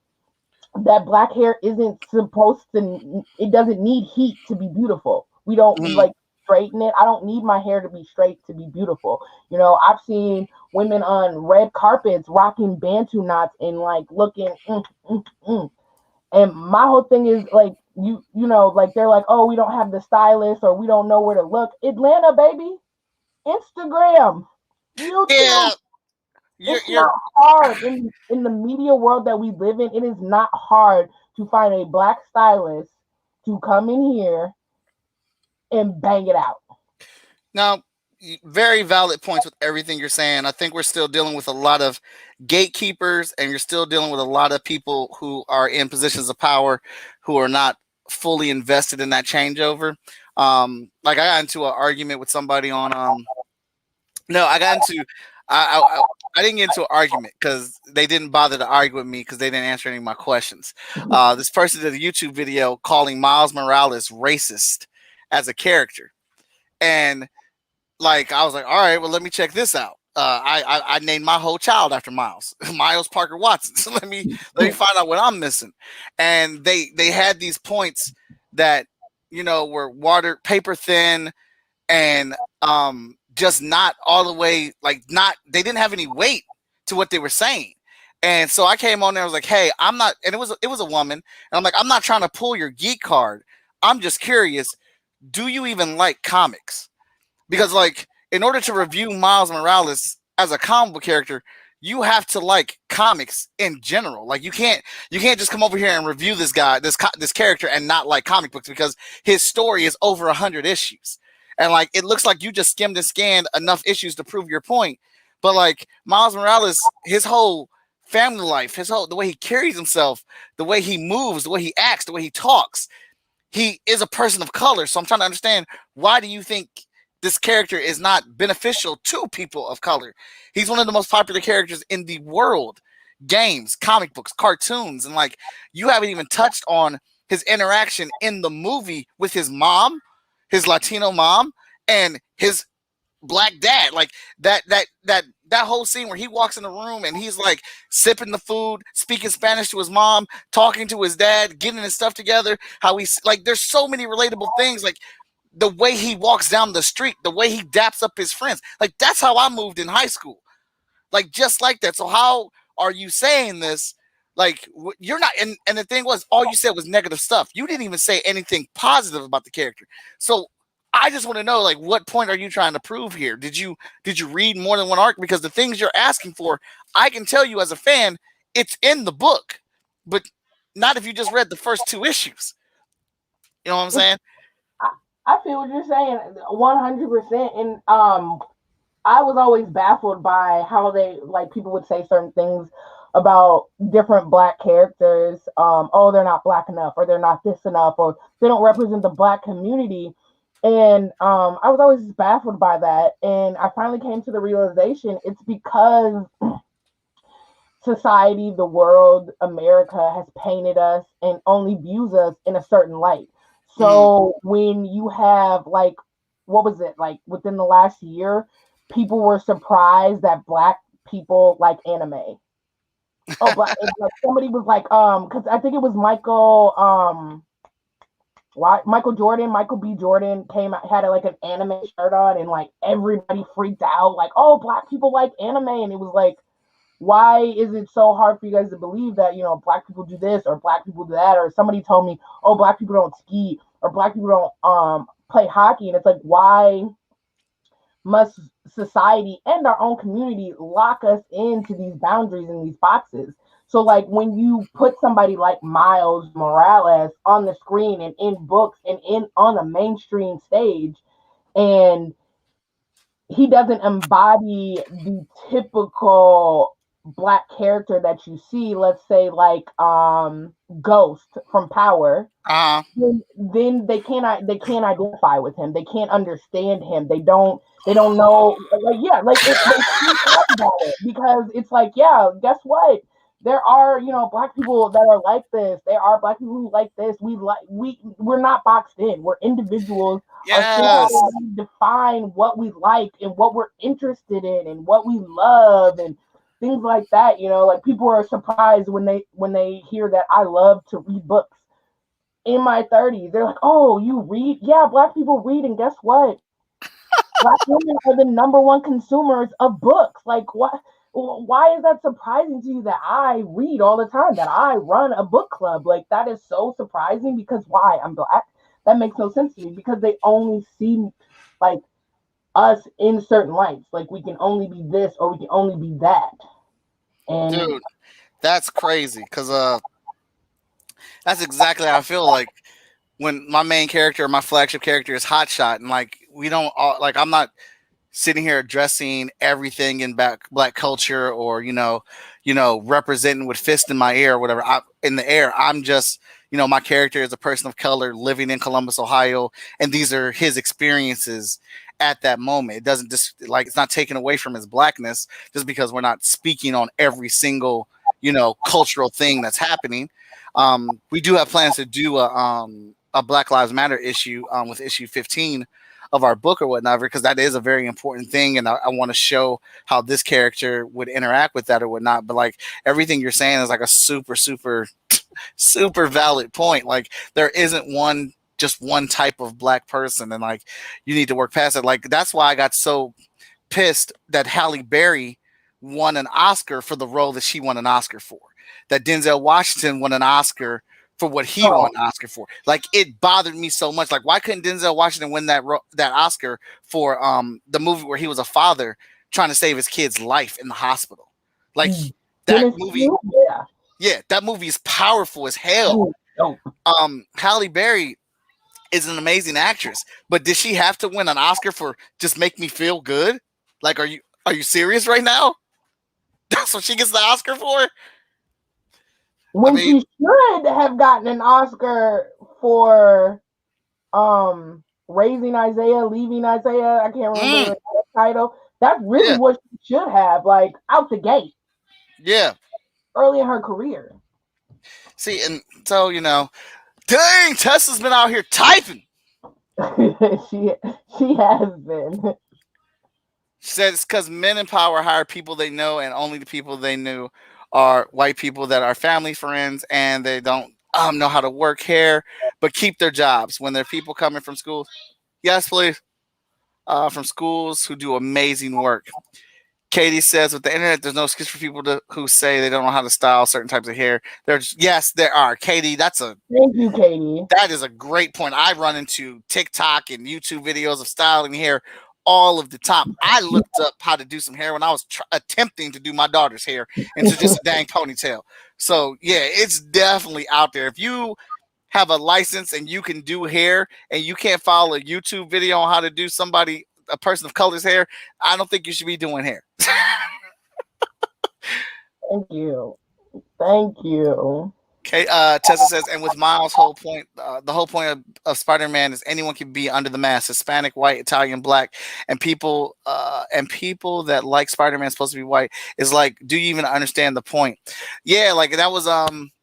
that Black hair isn't supposed to, it doesn't need heat to be beautiful. We don't like straighten it. I don't need my hair to be straight to be beautiful. You know, I've seen women on red carpets rocking bantu knots and like looking. And my whole thing is like you know, like they're like, oh, we don't have the stylist or we don't know where to look. Atlanta, baby, Instagram, YouTube. Yeah, It's you're not hard in the media world that we live in. It is not hard to find a black stylist to come in here and bang it out. now very valid points with everything you're saying. I think we're still dealing with a lot of gatekeepers, and you're still dealing with a lot of people who are in positions of power who are not fully invested in that changeover. Like I got into an argument with somebody on no, I got into I didn't get into an argument because they didn't bother to argue with me because they didn't answer any of my questions. This person did a YouTube video calling Miles Morales racist as a character, and like I was like, all right, well, let me check this out. I named my whole child after Miles, Miles Parker Watson. So let me find out what I'm missing. And they had these points that were paper thin and just not all the way they didn't have any weight to what they were saying. And so I came on there, I was like, hey, I'm not, and it was a woman, and I'm like, I'm not trying to pull your geek card. I'm just curious, do you even like comics? Because like in order to review Miles Morales as a comic book character, you have to like comics in general. Like you can't just come over here and review this guy, this character, and not like comic books because his story is over 100 issues. And like it looks like you just skimmed and scanned enough issues to prove your point. But like Miles Morales, his whole family life, the way he carries himself, the way he moves, the way he acts, the way he talks, he is a person of color. So I'm trying to understand, why do you think this character is not beneficial to people of color? He's one of the most popular characters in the world. Games, comic books, cartoons, and like you haven't even touched on his interaction in the movie with his mom, his Latino mom, and his black dad. Like that whole scene where he walks in the room and he's like sipping the food, speaking Spanish to his mom, talking to his dad, getting his stuff together. How he's like, there's so many relatable things. Like the way he walks down the street, the way he daps up his friends. Like that's how I moved in high school. Like just like that. So how are you saying this? Like you're not, and the thing was, all you said was negative stuff. You didn't even say anything positive about the character. So I just want to know, like, what point are you trying to prove here? Did you read more than one arc? Because the things you're asking for, I can tell you as a fan, it's in the book, but not if you just read the first 2 issues. You know what I'm saying? I feel what you're saying 100%. And I was always baffled by how they, like, people would say certain things about different black characters. Oh, they're not black enough, or they're not this enough, or they don't represent the black community. And I was always baffled by that. And I finally came to the realization it's because society, the world, America has painted us and only views us in a certain light. So when you have, like, what was it, like within the last year, people were surprised that black people like anime. Oh, but like somebody was like, because I think it was Michael B. Jordan came out, had like an anime shirt on, and like everybody freaked out, like, oh, black people like anime. And it was like, why is it so hard for you guys to believe that, black people do this or black people do that? Or somebody told me, oh, black people don't ski or black people don't play hockey. And it's like, why must society and our own community lock us into these boundaries and these boxes? So like when you put somebody like Miles Morales on the screen and in books and on a mainstream stage, and he doesn't embody the typical black character that you see, let's say like Ghost from Power, then they can't identify with him. They can't understand him. They don't know. Like, yeah, like they talk about it, because it's like, yeah, guess what? There are, black people that are like this. There are black people who like this. We're not boxed in. We're individuals. Yes. We define what we like and what we're interested in and what we love and things like that. Like people are surprised when they hear that I love to read books. in my 30s. They're like, "Oh, you read? Yeah, Black people read, and guess what? Black women are the number one consumers of books. Like, what? Why is that surprising to you that I read all the time? That I run a book club? Like, that is so surprising because why? I'm Black. That makes no sense to me because they only see like us in certain lights. Like, we can only be this or we can only be that. And Dude, that's crazy because that's exactly how I feel like when my main character, my flagship character is Hotshot, and like we don't all, like I'm not sitting here addressing everything in black culture or representing with fist in my ear or whatever in the air. I'm just my character is a person of color living in Columbus, Ohio, and these are his experiences at that moment. It doesn't just like it's not taken away from his blackness just because we're not speaking on every single cultural thing that's happening. We do have plans to do a Black Lives Matter issue with issue 15 of our book or whatnot, because that is a very important thing, and I want to show how this character would interact with that or whatnot. But like everything you're saying is like a super, super, super valid point. Like there isn't just one type of Black person, and like you need to work past it. Like that's why I got so pissed that Halle Berry won an Oscar for the role that she won an Oscar for. That Denzel Washington won an Oscar for what he won an Oscar for. Like it bothered me so much. Like why couldn't Denzel Washington win that Oscar for the movie where he was a father trying to save his kid's life in the hospital? Like that movie, that movie is powerful as hell. Halle Berry is an amazing actress, but did she have to win an Oscar for just make me feel good? Like are you serious right now? That's what she gets the Oscar for? When she should have gotten an Oscar for Raising Isaiah, Leaving Isaiah. I can't remember the title. That's really what she should have, like, out the gate. Yeah. Early in her career. See, and so, dang, Tessa's been out here typing. she has been. She said it's because men in power hire people they know, and only the people they knew are white people that are family friends, and they don't know how to work hair, but keep their jobs. When they're people coming from schools, yes, please, from schools who do amazing work. Katie says, with the internet, there's no excuse for people who say they don't know how to style certain types of hair. Yes, there are. Katie, thank you, Katie. That is a great point. I run into TikTok and YouTube videos of styling hair all of the time. I looked up how to do some hair when I was attempting to do my daughter's hair into just a dang ponytail. So yeah, it's definitely out there. If you have a license and you can do hair and you can't follow a YouTube video on how to do a person of color's hair, I don't think you should be doing hair. Thank you. Okay, Tessa says, and with Miles' whole point, the whole point of Spider-Man is anyone can be under the mask, Hispanic, white, Italian, Black, and people that like Spider-Man supposed to be white. Is like, do you even understand the point? Yeah, like that was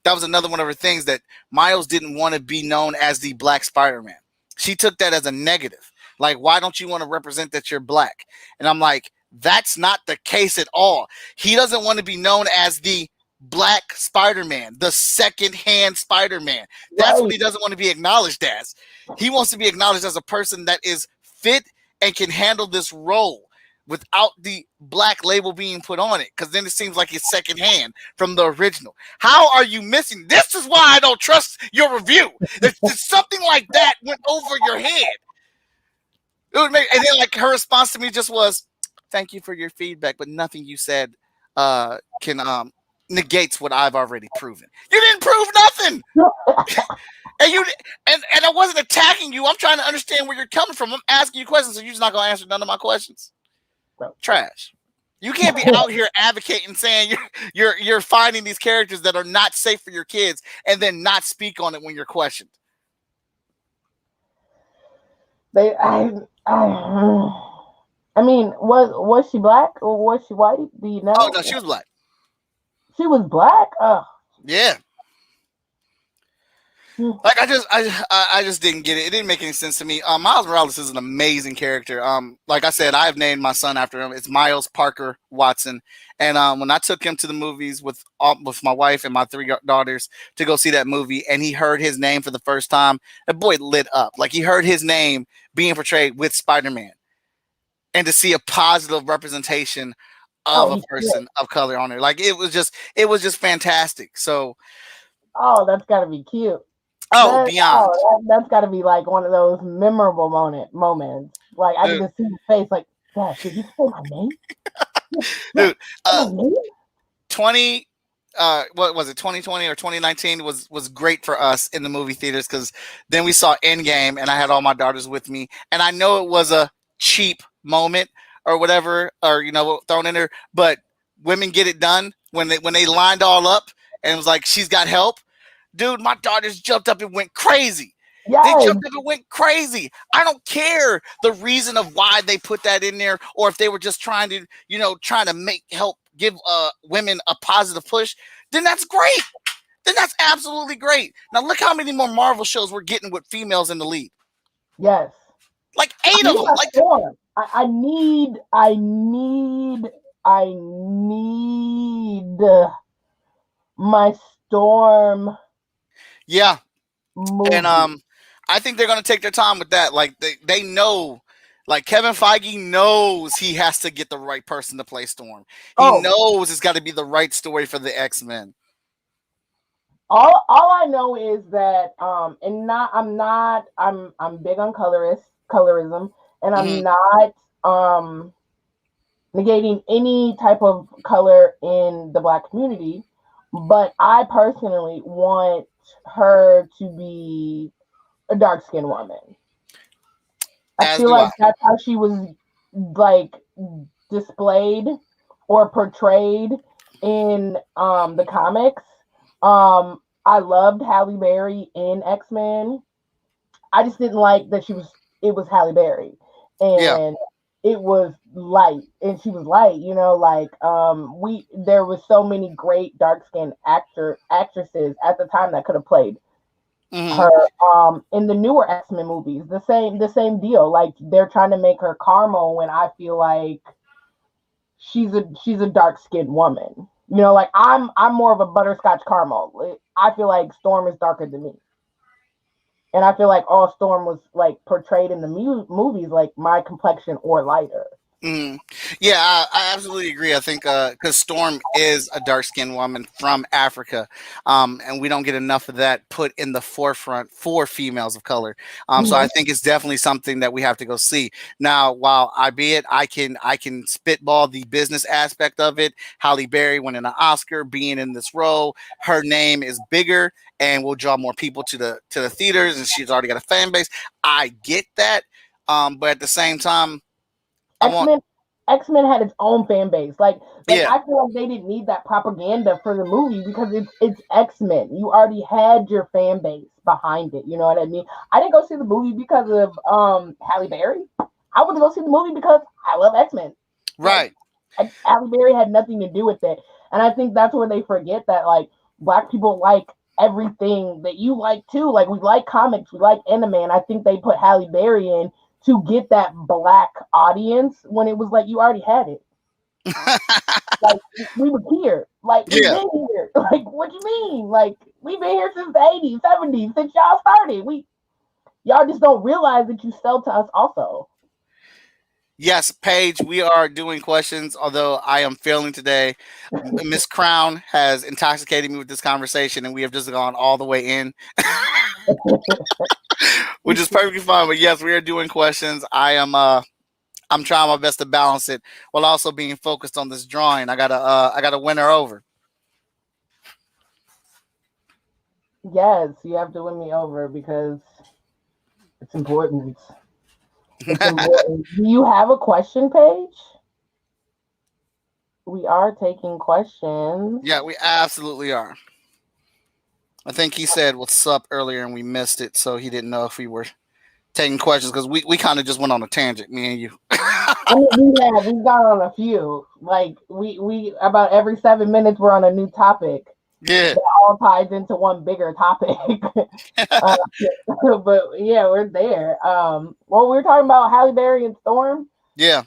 another one of her things, that Miles didn't want to be known as the Black Spider-Man. She took that as a negative. Like, why don't you want to represent that you're Black? And I'm like, that's not the case at all. He doesn't want to be known as the Black Spider-Man, the second-hand Spider-Man. That's what he doesn't want to be acknowledged as. He wants to be acknowledged as a person that is fit and can handle this role without the Black label being put on it, because then it seems like it's second-hand from the original. How are you missing? This is why I don't trust your review. There's something like that went over your head. And then like her response to me just was, "Thank you for your feedback, but nothing you said can negates what I've already proven." You didn't prove nothing. and I wasn't attacking you. I'm trying to understand where you're coming from. I'm asking you questions, so you're just not gonna answer none of my questions. Trash. You can't be out here advocating, saying you're finding these characters that are not safe for your kids and then not speak on it when you're questioned. I mean, was she Black or was she white? Do you know? Oh no, she was Black. She was Black? Oh. Yeah. Like I just didn't get it. It didn't make any sense to me. Miles Morales is an amazing character. Like I said, I've named my son after him. It's Miles Parker Watson. And when I took him to the movies with my wife and my 3 daughters to go see that movie, and he heard his name for the first time, that boy lit up. Like he heard his name being portrayed with Spider-Man, and to see a positive representation of a person of color on there, like it was just fantastic. So, oh, that's got to be cute. Beyond. That's got to be like one of those memorable moments. Like I can just see his face. Like, yeah, should he say my name? Dude, 20 what was it, 2020 or 2019 was great for us in the movie theaters, because then we saw Endgame and I had all my daughters with me, and I know it was a cheap moment or whatever, or thrown in there, but Women Get It Done, when they lined all up and it was like, she's got help. Dude, my daughters jumped up and went crazy. Yes. They jumped up and went crazy. I don't care the reason of why they put that in there, or if they were just trying to help give women a positive push. Then that's great. Then that's absolutely great. Now look how many more Marvel shows we're getting with females in the lead. Yes, like 8 of them. Like I need my Storm. Yeah. Movie. And I think they're going to take their time with that. Like they know, like Kevin Feige knows he has to get the right person to play Storm. He knows it's got to be the right story for the X-Men. All I know is that I'm big on colorism, and I'm not negating any type of color in the Black community, but I personally want her to be a dark-skinned woman. I feel like that's how she was like displayed or portrayed in the comics. I loved Halle Berry in X-Men. I just didn't like that it was Halle Berry, and it was light, and she was light, there was so many great dark-skinned actresses at the time that could have played her in the newer X-Men movies. The same deal. Like they're trying to make her Carmel when I feel like she's a dark-skinned woman. Like I'm more of a butterscotch caramel. I feel like Storm is darker than me. And I feel like all Storm was like portrayed in the movies like my complexion or lighter. Yeah, I absolutely agree. I think because Storm is a dark-skinned woman from Africa, and we don't get enough of that put in the forefront for females of color. So I think it's definitely something that we have to go see. Now, while I can spitball the business aspect of it. Halle Berry winning an Oscar, being in this role, her name is bigger and will draw more people to the theaters, and she's already got a fan base. I get that, but at the same time, X-Men had its own fan base. I feel like they didn't need that propaganda for the movie because it's X-Men. You already had your fan base behind it. You know what I mean? I didn't go see the movie because of Halle Berry. I went to go see the movie because I love X-Men. Right. Halle Berry had nothing to do with it. And I think that's where they forget that like Black people like everything that you like too. Like we like comics, we like anime, and I think they put Halle Berry in to get that Black audience when it was like you already had it. Like we were here. Like we've been here. Like what you mean? Like we've been here since the 80s, 70s, since y'all started. Y'all just don't realize that you sell to us also. Yes, Paige, we are doing questions, although I am failing today. Miss Crown has intoxicated me with this conversation, and we have just gone all the way in. Which is perfectly fine. But yes, we are doing questions. I'm trying my best to balance it while also being focused on this drawing. I gotta win her over. Yes, you have to win me over because it's important. It's important. Do you have a question, Paige? We are taking questions. Yeah, we absolutely are. I think he said what's up earlier and we missed it, so he didn't know if we were taking questions because we kind of just went on a tangent, me and you. We've gone on a few. Like we about every 7 minutes we're on a new topic. Yeah. That all ties into one bigger topic. uh, but yeah, we're there. Well, we were talking about Halle Berry and Storm. Yeah.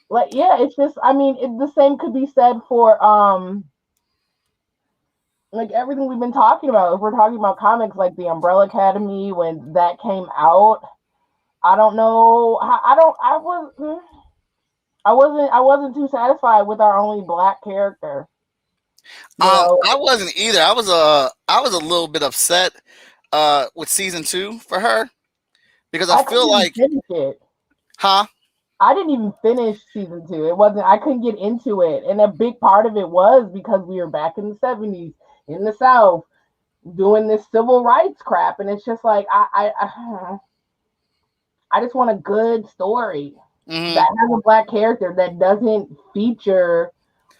Like, yeah, it's just, I mean, the same could be said for like everything we've been talking about. If we're talking about comics, like the Umbrella Academy when that came out, I don't know. I wasn't too satisfied with our only black character. You know, I wasn't either. I was a little bit upset with season 2 for her because I I couldn't feel even like, finish it. huh? I didn't even finish season 2. It wasn't. I couldn't get into it, and a big part of it was because we were back in the 70s in the South doing this civil rights crap, and it's just like I just want a good story Mm-hmm. that has a black character that doesn't feature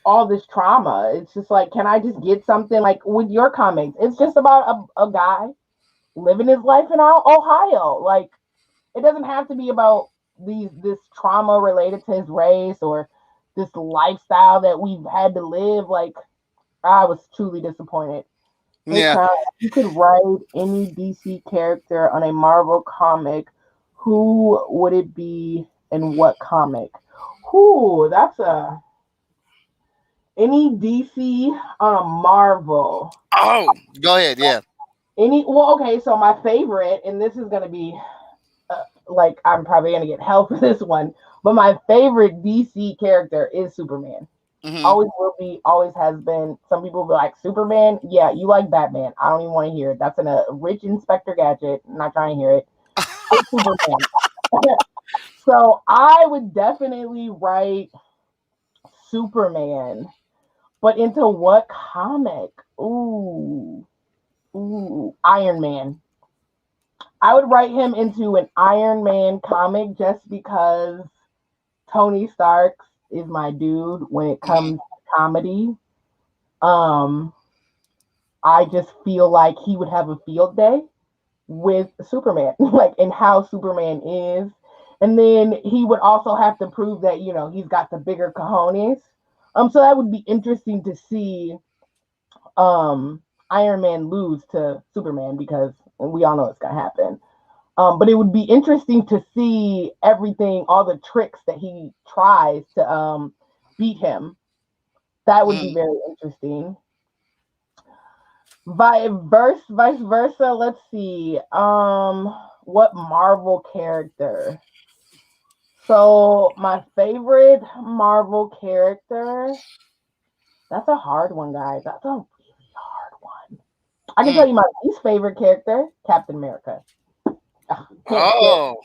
all this trauma. It's just like, can I just get something like with your comics? It's just about a guy living his life in Ohio. Like, it doesn't have to be about this trauma related to his race or this lifestyle that we've had to live. Like, I was truly disappointed. Hey, Yeah. Crown, if you could write any DC character on a Marvel comic, who would it be and what comic? Who? That's a any DC on a Marvel. Oh, go ahead. Yeah. Okay, so my favorite, and this is gonna be like I'm probably gonna get hell for this one, but my favorite DC character is Superman. Mm-hmm. Always will be, always has been. Some people be like, Superman, yeah, you like Batman. I don't even want to hear it. That's a rich Inspector Gadget. I'm not trying to hear it. It's Superman. So I would definitely write Superman, but into what comic? Ooh, Iron Man. I would write him into an Iron Man comic just because Tony Stark is my dude when it comes to comedy. I just feel like he would have a field day with Superman, like and how Superman is. And then he would also have to prove that, he's got the bigger cojones. So that would be interesting to see Iron Man lose to Superman because we all know it's gonna happen. But it would be interesting to see everything, all the tricks that he tries to beat him. That would be very interesting. Vice versa. Let's see. What Marvel character? So my favorite Marvel character. That's a hard one, guys. That's a really hard one. I can tell you my least favorite character, Captain America. Oh.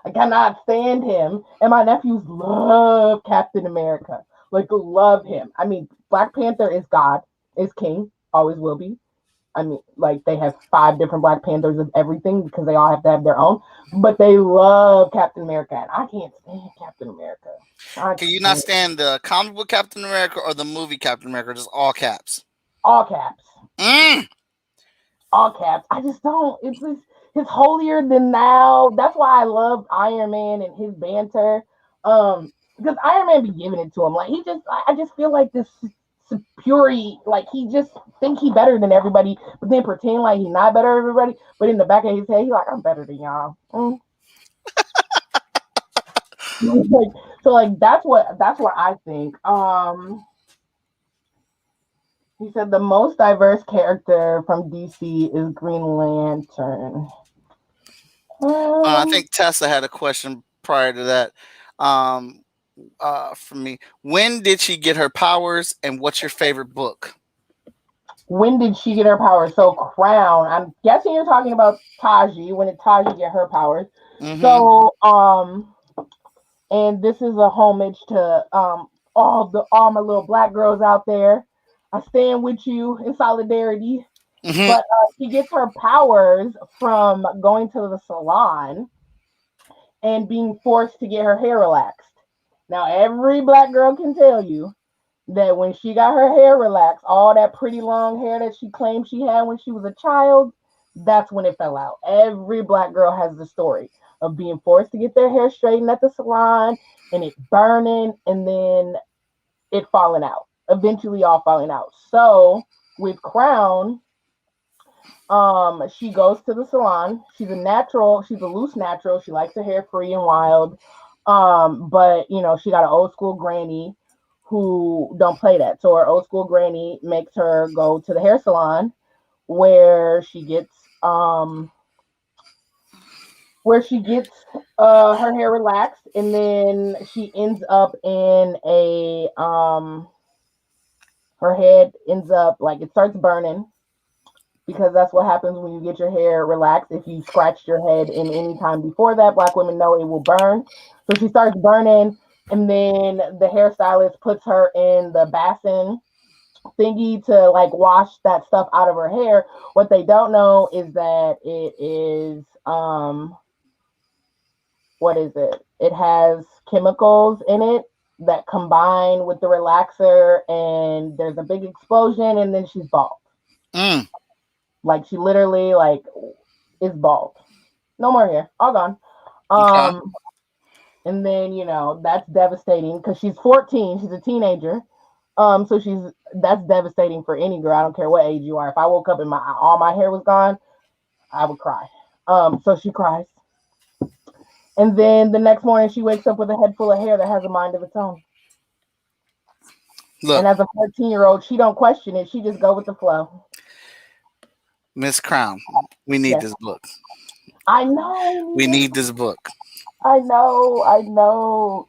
I cannot stand him. And my nephews love Captain America. Like, love him. I mean, Black Panther is God, is king, always will be. I mean, like, they have 5 different Black Panthers of everything because they all have to have their own. But they love Captain America. And I can't stand Captain America. Can you not stand the comic book Captain America or the movie Captain America? Just all caps. All caps. All caps. I just don't. It's just, his holier than thou. That's why I love Iron Man and his banter. Because Iron Man be giving it to him. Like, I just feel like this superiority, like he just think he better than everybody, but then pretend like he's not better than everybody. But in the back of his head, he's like, I'm better than y'all. So that's what I think. He said the most diverse character from DC is Green Lantern. I think Tessa had a question prior to that. For me, when did she get her powers, and what's your favorite book? When did she get her powers? So Crown. I'm guessing you're talking about Taji. When did Taji get her powers? Mm-hmm. So and this is a homage to all my little Black girls out there. I stand with you in solidarity. Mm-hmm. But she gets her powers from going to the salon and being forced to get her hair relaxed. Now, every Black girl can tell you that when she got her hair relaxed, all that pretty long hair that she claimed she had when she was a child, that's when it fell out. Every Black girl has the story of being forced to get their hair straightened at the salon and it burning and then it falling out, eventually all falling out. So with Crown, she goes to the salon. She's a natural. She's a loose natural. She likes her hair free and wild. But you know, she got an old school granny who don't play that. So her old school granny makes her go to the hair salon where she gets her hair relaxed, and then she ends up in a her head ends up like it starts burning, because that's what happens when you get your hair relaxed. If you scratched your head in any time before that, Black women know it will burn. So she starts burning, and then the hairstylist puts her in the basin thingy to like wash that stuff out of her hair. What they don't know is that it is what is it? It has chemicals in it that combine with the relaxer, and there's a big explosion, and then she's bald. Like she literally like is bald. No more hair. All gone. Okay. And then, you know, that's devastating because she's 14. She's a teenager. So that's devastating for any girl. I don't care what age you are. If I woke up and all my hair was gone, I would cry. So she cries. And then the next morning she wakes up with a head full of hair that has a mind of its own. Look, and as a 14-year-old, she don't question it. She just go with the flow. Miss Crown, we need this book. I know. We need this book. I know.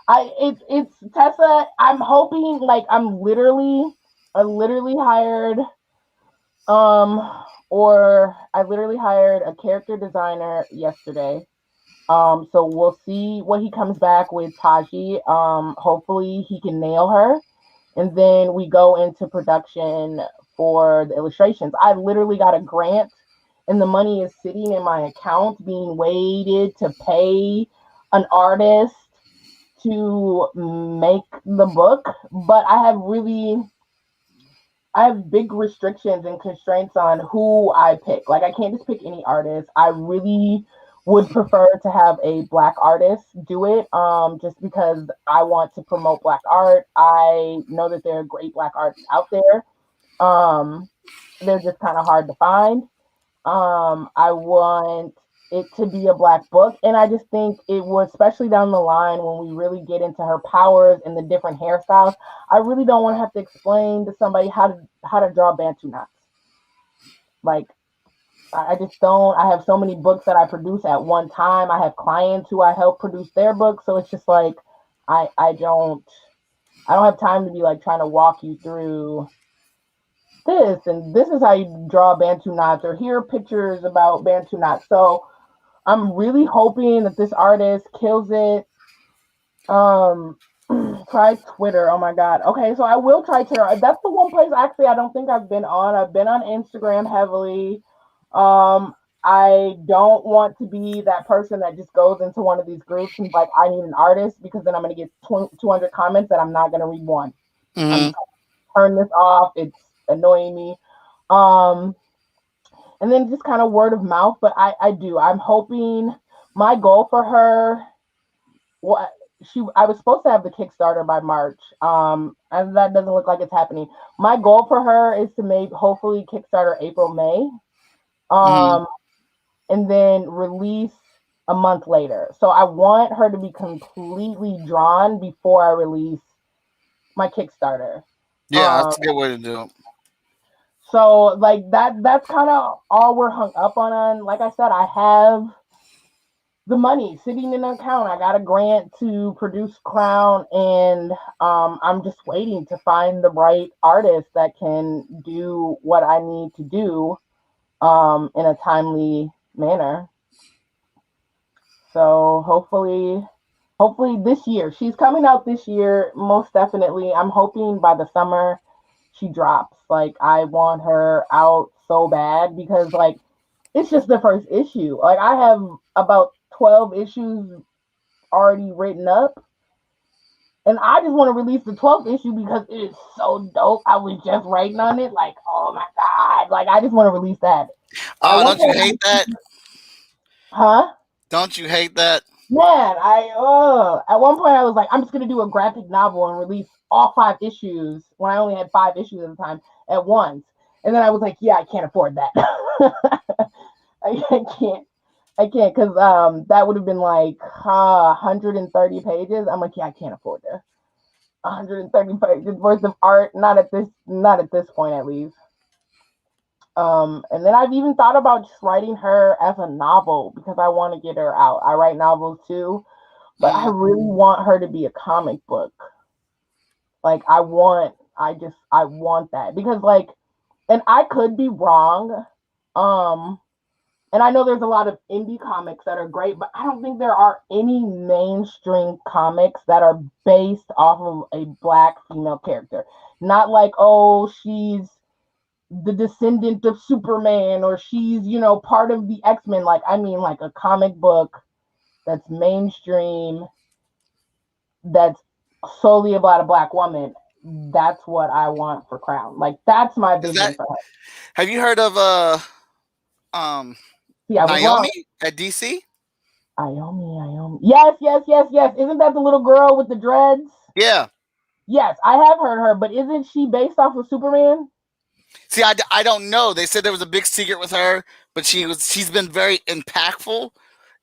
It's Tessa. I'm hoping, like, I literally hired a character designer yesterday. So we'll see what he comes back with Taji. Hopefully he can nail her, and then we go into production for the illustrations. I literally got a grant, and the money is sitting in my account being waited to pay an artist to make the book. But I have big restrictions and constraints on who I pick. Like, I can't just pick any artist. I really would prefer to have a Black artist do it, just because I want to promote Black art. I know that there are great Black artists out there. They're just kind of hard to find. I want it to be a Black book, and I just think it will, especially down the line when we really get into her powers and the different hairstyles. I really don't want to have to explain to somebody how to draw Bantu knots. Like, I just don't. I have so many books that I produce at one time. I have clients who I help produce their books, so it's just like I don't have time to be like trying to walk you through this, and this is how you draw Bantu knots, or here are pictures about Bantu knots. So I'm really hoping that this artist kills it. Try Twitter. Oh my God. Okay, so I will try Twitter. That's the one place actually I don't think I've been on. I've been on Instagram heavily. I don't want to be that person that just goes into one of these groups and like, I need an artist, because then I'm going to get 200 comments that I'm not going to read one. Mm-hmm. I'm trying to turn this off. It's annoying me. And then just kind of word of mouth. But I'm hoping, my goal for her, I was supposed to have the Kickstarter by March. And that doesn't look like it's happening. My goal for her is to make hopefully Kickstarter April, May. And then release a month later. So I want her to be completely drawn before I release my Kickstarter. Yeah, that's a good way to do it. So like that's kind of all we're hung up on. Like I said, I have the money sitting in an account. I got a grant to produce Crown, and I'm just waiting to find the right artist that can do what I need to do in a timely manner. So hopefully this year. She's coming out this year, most definitely. I'm hoping by the summer she drops. Like, I want her out so bad, because like, it's just the first issue. Like, I have about 12 issues already written up, and I just want to release the 12th issue because it is so dope. I was just writing on it. Like, oh my God. Like, I just want to release that. Oh, don't you hate that? Huh? Don't you hate that? Man, at one point I was like, I'm just going to do a graphic novel and release all 5 issues when I only had 5 issues at the time. at once. And then I was like, yeah, I can't afford that. I can't. Because that would have been like 130 pages. I'm like, yeah, I can't afford this. 130 pages worth of art, not at this point at least. And then I've even thought about just writing her as a novel because I want to get her out. I write novels too, but I really want her to be a comic book. Like I want that because like, and I could be wrong. And I know there's a lot of indie comics that are great, but I don't think there are any mainstream comics that are based off of a Black female character. Not like, oh, she's the descendant of Superman or she's, part of the X-Men. Like, I mean, like a comic book that's mainstream, that's solely about a Black woman. That's what I want for Crown. Like, that's my vision for her. Have you heard of Yeah, Naomi at DC? Naomi. Yes. Isn't that the little girl with the dreads? Yeah. Yes, I have heard her, but isn't she based off of Superman? See, I don't know. They said there was a big secret with her, but she's been very impactful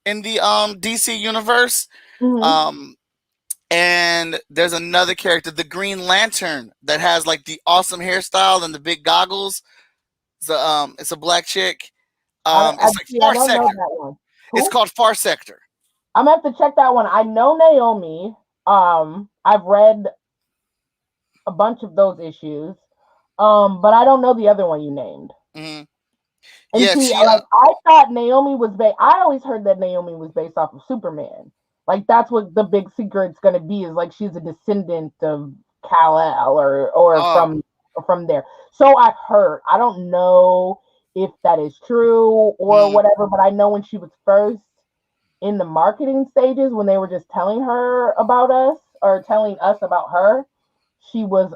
in the DC universe. Mm-hmm. And there's another character, the Green Lantern, that has like the awesome hairstyle and the big goggles. It's a Black chick. It's like Far Sector. It's called Far Sector. I'm gonna have to check that one. I know Naomi. I've read a bunch of those issues. But I don't know the other one you named. Mm-hmm. And yeah, see, I thought Naomi was based. I always heard that Naomi was based off of Superman. Like that's what the big secret's gonna be. Is like she's a descendant of Kal-El or from there. So I've heard. I don't know if that is true or whatever, but I know when she was first in the marketing stages, when they were just telling her about us or telling us about her, she was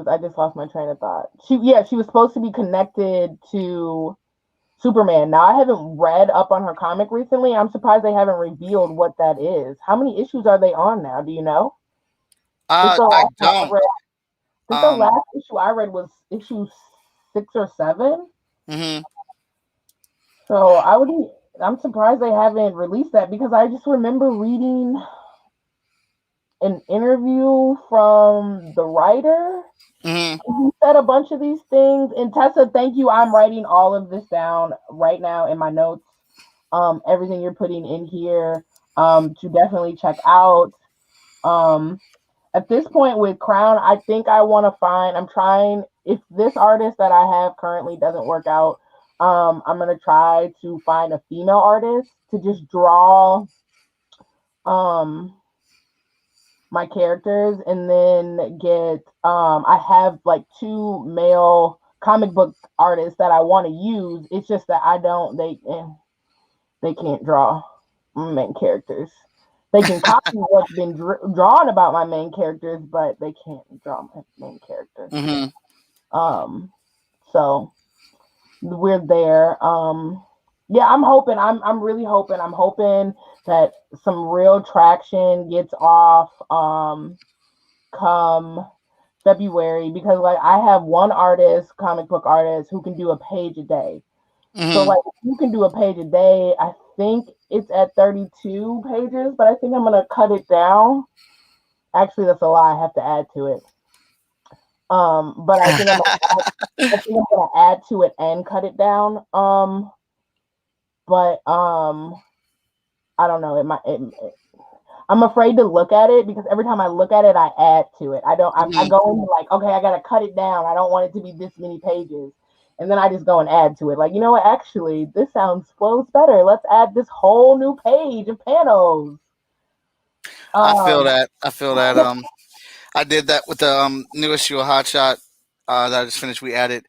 I just lost my train of thought. She was supposed to be connected to Superman. Now I haven't read up on her comic recently. I'm surprised they haven't revealed what that is. How many issues are they on now? Do you know? I don't. The last issue I read was issue 6 or 7. Mm-hmm. So I'm surprised they haven't released that because I just remember reading an interview from the writer. Mm-hmm. He said a bunch of these things. And Tessa, thank you. I'm writing all of this down right now in my notes. Everything you're putting in here to definitely check out. At this point with Crown, I think I'm trying, if this artist that I have currently doesn't work out, I'm going to try to find a female artist to just draw my characters, and then get I have like 2 male comic book artists that I want to use. It's just that they can't draw my main characters. They can copy what's been drawn about my main characters, but they can't draw my main characters. Mm-hmm. So we're there. Yeah, I'm hoping. I'm really hoping. I'm hoping that some real traction gets off come February, because like I have one comic book artist, who can do a page a day. Mm-hmm. So like if you can do a page a day, I think it's at 32 pages, but I think I'm gonna cut it down. Actually, that's a lie. I have to add to it. But I think I'm gonna add to it and cut it down. But I don't know. I'm afraid to look at it because every time I look at it, I add to it. I go into like, okay, I gotta cut it down. I don't want it to be this many pages, and then I just go and add to it. Like, you know what? Actually, this flows better. Let's add this whole new page of panels. I feel that. I did that with the new issue of Hot Shot that I just finished. We added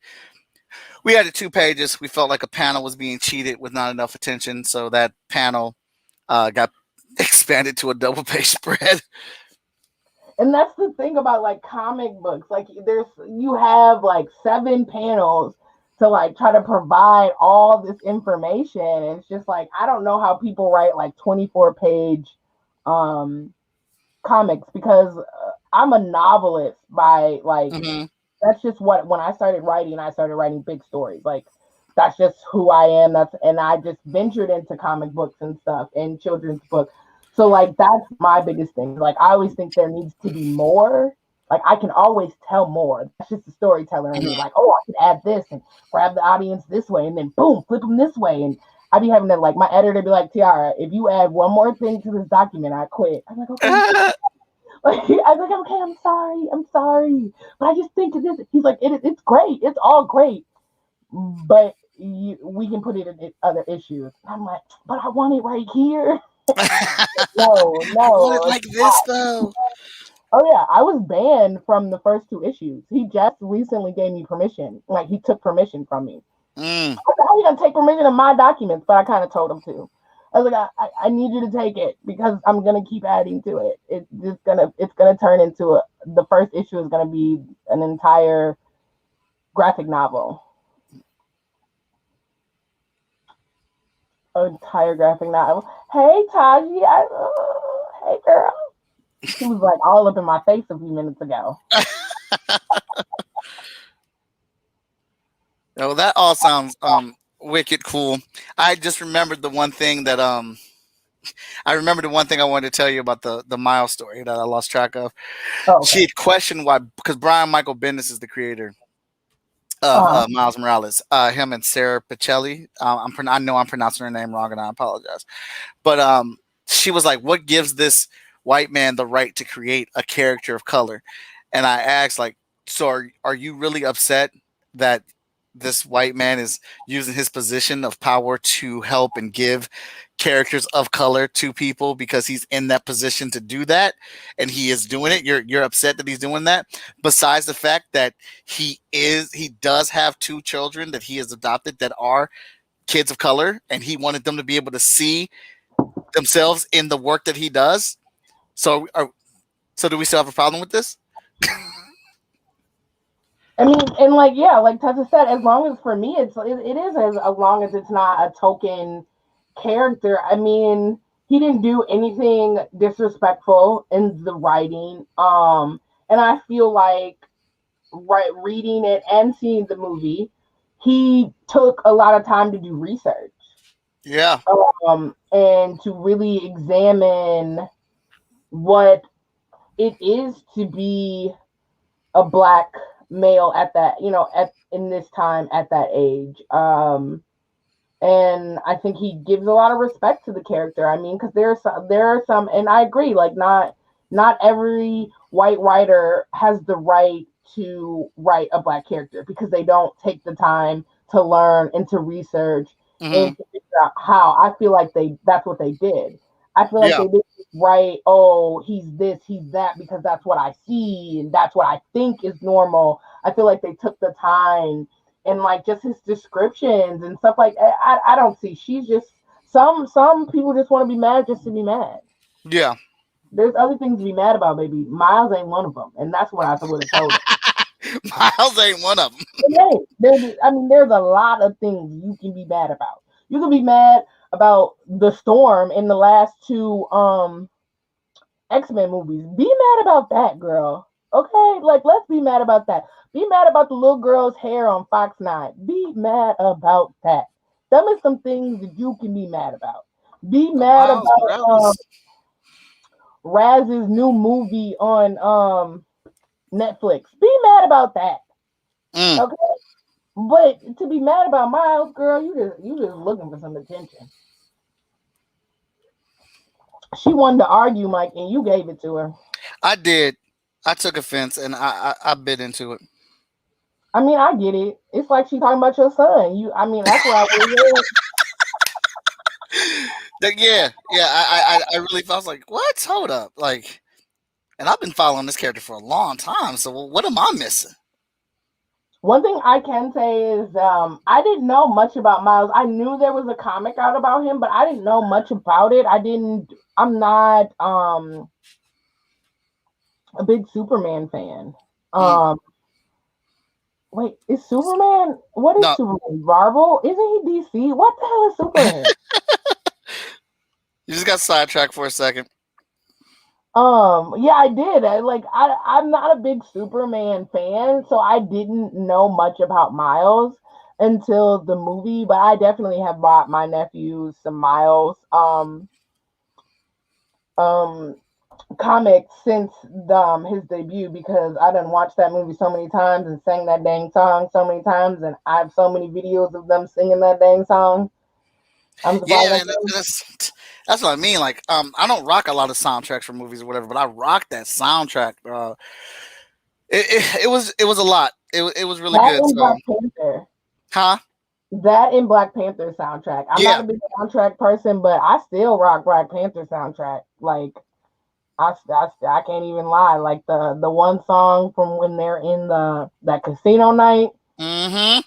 2 pages. We felt like a panel was being cheated with not enough attention, so that panel got expanded to a double page spread. And that's the thing about like comic books. Like you have like 7 panels to like try to provide all this information. And it's just like, I don't know how people write like 24-page comics, because I'm a novelist by like Mhm. that's just what when I started writing big stories. Like that's just who I am. And I just ventured into comic books and stuff and children's books. So like that's my biggest thing. Like I always think there needs to be more. Like I can always tell more. That's just the storyteller in me. Mhm. Like, oh, I could add this and grab the audience this way and then boom, flip them this way. And I'd be having to like my editor be like, Tiara, if you add one more thing to this document, I quit. I'm like, okay. Like, I was like, okay, I'm sorry, but I just think of this. He's like, it's great, it's all great, but we can put it in other issues. I'm like, but I want it right here. No, I want it no. like this though. Oh yeah, I was banned from the first 2 issues. He just recently gave me permission. Like he took permission from me. Mm. I said, how are you gonna take permission of my documents? But I kind of told him to. I was like, I need you to take it because I'm gonna keep adding to it. It's gonna turn into the first issue is gonna be an entire graphic novel. An entire graphic novel. Hey Taji, hey girl. She was like all up in my face a few minutes ago. Oh, that all sounds wicked cool. I just remembered the one thing that I wanted to tell you about the Miles story that I lost track of. Oh, okay. She had questioned why, because Brian Michael Bendis is the creator of Miles Morales. Him and Sarah Pichelli. I know I'm pronouncing her name wrong, and I apologize. But she was like, "What gives this white man the right to create a character of color?" And I asked, like, "So are you really upset that this white man is using his position of power to help and give characters of color to people because he's in that position to do that and he is doing it? You're upset that he's doing that, besides the fact that he does have 2 children that he has adopted that are kids of color, and he wanted them to be able to see themselves in the work that he does. So do we still have a problem with this? I mean, and like, yeah, like Tessa said, as long as for me, it is as long as it's not a token character. I mean, he didn't do anything disrespectful in the writing. And I feel like reading it and seeing the movie, he took a lot of time to do research. Yeah. And to really examine what it is to be a black male at that, in this time at that age. And I think he gives a lot of respect to the character. I mean, because there are some, and I agree, like not every white writer has the right to write a black character because they don't take the time to learn and to research and to figure out how. I feel like that's what they did. I feel like they didn't write, oh, he's this, he's that, because that's what I see and that's what I think is normal. I feel like they took the time and like just his descriptions and stuff like I don't see. She's just some people just want to be mad just to be mad. Yeah. There's other things to be mad about, baby. Miles ain't one of them, and that's what I would have told her. Miles ain't one of them. There's a lot of things you can be mad about. You can be mad about the storm in the last 2 X-Men movies. Be mad about that, girl. Okay, like let's be mad about that. Be mad about the little girl's hair on Fox 9. Be mad about that. Them are some things that you can be mad about. Be mad about Raz's new movie on Netflix. Be mad about that. Okay? But to be mad about Miles, girl, you just looking for some attention. She wanted to argue, Mike, and you gave it to her. I did. I took offense and I bit into it. I mean, I get it. It's like she talking about your son. That's why I was Yeah. I really felt, I was like, what? Hold up. Like, and I've been following this character for a long time. So what am I missing? One thing I can say is I didn't know much about Miles. I knew there was a comic out about him, but I didn't know much about it. I'm not a big Superman fan. Wait, is Superman? What is Superman? Marvel? Isn't he DC? What the hell is Superman? You just got sidetracked for a second. Yeah, I did. I'm not a big Superman fan, so I didn't know much about Miles until the movie, but I definitely have bought my nephews some Miles um comics since his debut because I done watched that movie so many times and sang that dang song so many times, and I have so many videos of them singing that dang song. I'm surprised. Yeah, and that's what I mean. Like, I don't rock a lot of soundtracks for movies or whatever, but I rock that soundtrack. It was a lot. It was really That good. and So, Black Panther. huh? That and Black Panther soundtrack. I'm not Yeah. a big soundtrack person, but I still rock Black Panther soundtrack. Like I can't even lie. Like the one song from when they're in that casino night, Mm-hmm.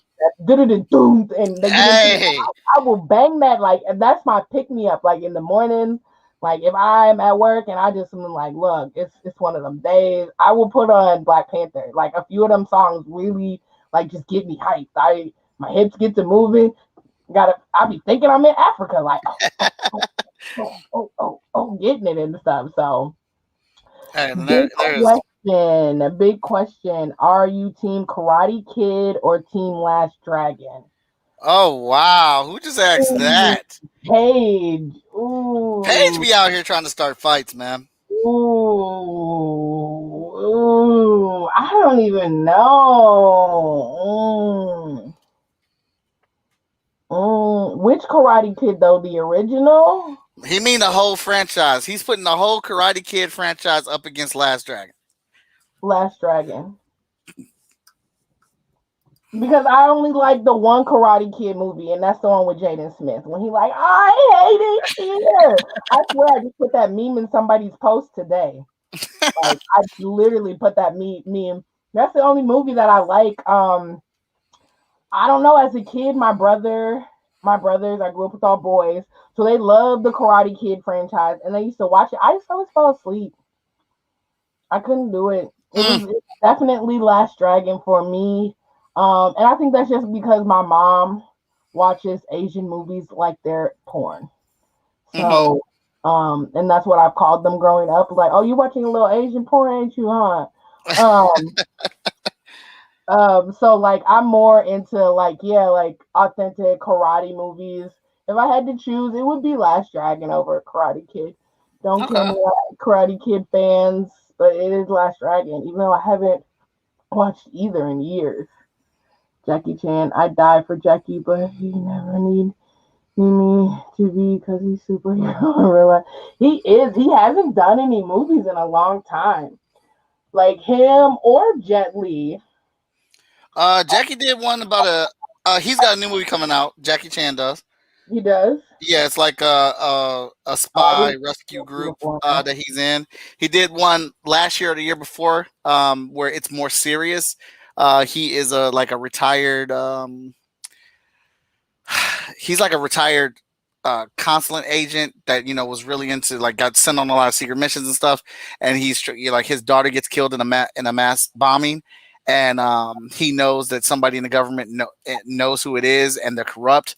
doom, and they get into it. Hey. I will bang that like, and that's my pick me up. Like in the morning, like if I'm at work and I just am like, look, it's one of them days. I will put on Black Panther. Like a few of them songs really like just get me hyped. My hips get to moving. I be thinking I'm in Africa, like getting it and stuff. So And big there's. big question. Are you team Karate Kid or team Last Dragon? Oh wow, who just asked Ooh, that? Paige. Paige Ooh. be out here trying to start fights, man. Ooh. I don't even know. Which Karate Kid though? The original? He mean the whole franchise. He's putting the whole Karate Kid franchise up against Last Dragon. Last Dragon. Because I only like the one Karate Kid movie, and that's the one with Jaden Smith. When he like, I hate it here. I swear I just put that meme in somebody's post today. Like I literally put that meme. That's the only movie that I like. I don't know. As a kid, my brothers, I grew up with all boys, so they loved the Karate Kid franchise, and they used to watch it. I just always fell asleep. I couldn't do it. Mm, It was definitely Last Dragon for me. And I think that's just because my mom watches Asian movies like they're porn. mm-hmm. So, and that's what I've called them growing up. Like, oh, you watching a little Asian porn, ain't you, huh? Um, so like I'm more into like, yeah, like authentic karate movies. If I had to choose, it would be Last Dragon over Karate Kid. Don't kill Okay. me, Karate Kid fans, but it is Last Dragon, even though I haven't watched either in years. Jackie Chan, I die for Jackie, but he never need me to be because he's superhero in real life. He is. He hasn't done any movies in a long time, like him or Jet Li. Jackie did one about a. He's got a new movie coming out. Jackie Chan does. He does. Yeah, it's like a Oh, I spy didn't rescue see group before. that he's in. He did one last year or the year before, where it's more serious. He is a like a retired. He's like a retired consulate agent that was really into like got sent on a lot of secret missions and stuff. And like his daughter gets killed in a mass bombing, and he knows that somebody in the government knows who it is, and they're corrupt.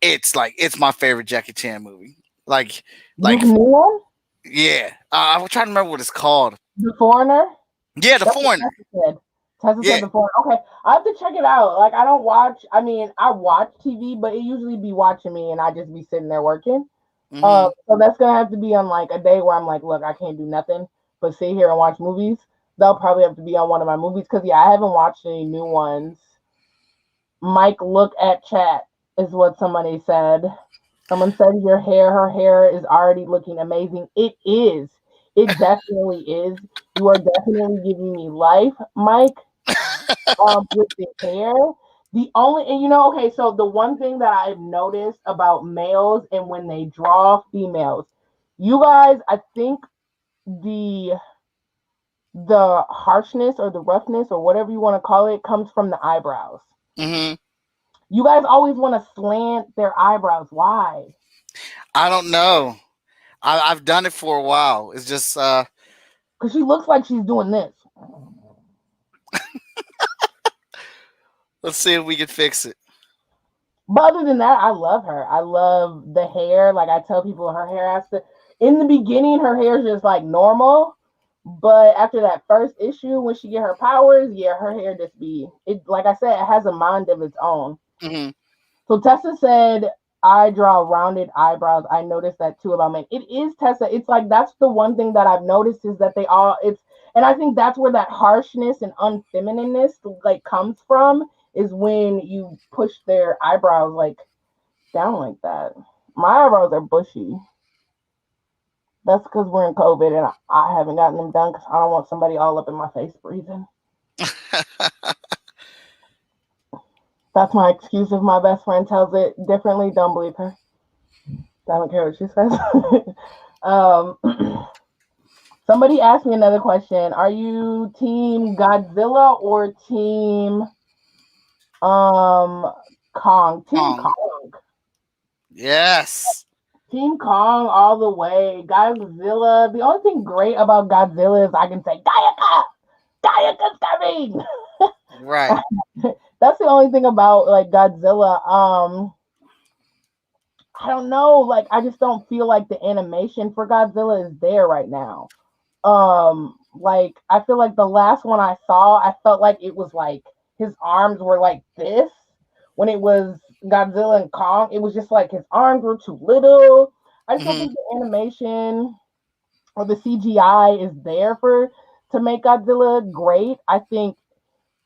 It's my favorite Jackie Chan movie. Like, This like new one, yeah. I'm trying to remember what it's called. The Foreigner. Yeah, The That's what Foreigner. Tessa said. Tessa Yeah. said The Foreigner. Okay, I have to check it out. Like I don't watch. I mean, I watch TV, but it usually be watching me, and I just be sitting there working. Hmm. So that's gonna have to be on like a day where I'm like, look, I can't do nothing but sit here and watch movies. They'll probably have to be on one of my movies because yeah, I haven't watched any new ones. Mike, look at chat is what somebody said. Someone said her hair is already looking amazing. It is. It definitely is. You are definitely giving me life, Mike. With the hair. The only and okay, so the one thing that I've noticed about males and when they draw females, you guys, I think the harshness or the roughness or whatever you want to call it comes from the eyebrows. Hmm. You guys always want to slant their eyebrows. Why? I don't know. I've done it for a while. It's just Because she looks like she's doing this. let's see if we can fix it. But other than that, I love her. I love the hair. Like I tell people, her hair has to. In the beginning, her hair is just like normal, but after that first issue, when she get her powers, yeah, her hair just be it. Like I said, it has a mind of its own. Mm-hmm. So Tessa said, I draw rounded eyebrows. I noticed that too about men. It is Tessa. It's like that's the one thing that I've noticed is that they all it's and I think that's where that harshness and unfeminineness like comes from is when you push their eyebrows like down like that. My eyebrows are bushy. That's because we're in COVID and I haven't gotten them done because I don't want somebody all up in my face breathing. That's my excuse if my best friend tells it differently. Don't believe her. I don't care what she says. Somebody asked me another question. Are you team Godzilla or team Kong? Team Kong. Yes. Team Kong all the way. Godzilla. The only thing great about Godzilla is I can say Gayaka! Gayaka's coming! Right. That's the only thing about like Godzilla. I don't know. Like I just don't feel like the animation for Godzilla is there right now. Like I feel like the last one I saw, I felt like it was like his arms were like this. When it was Godzilla and Kong, it was just like his arms were too little. I just don't think the animation or the CGI is there for to make Godzilla great. I think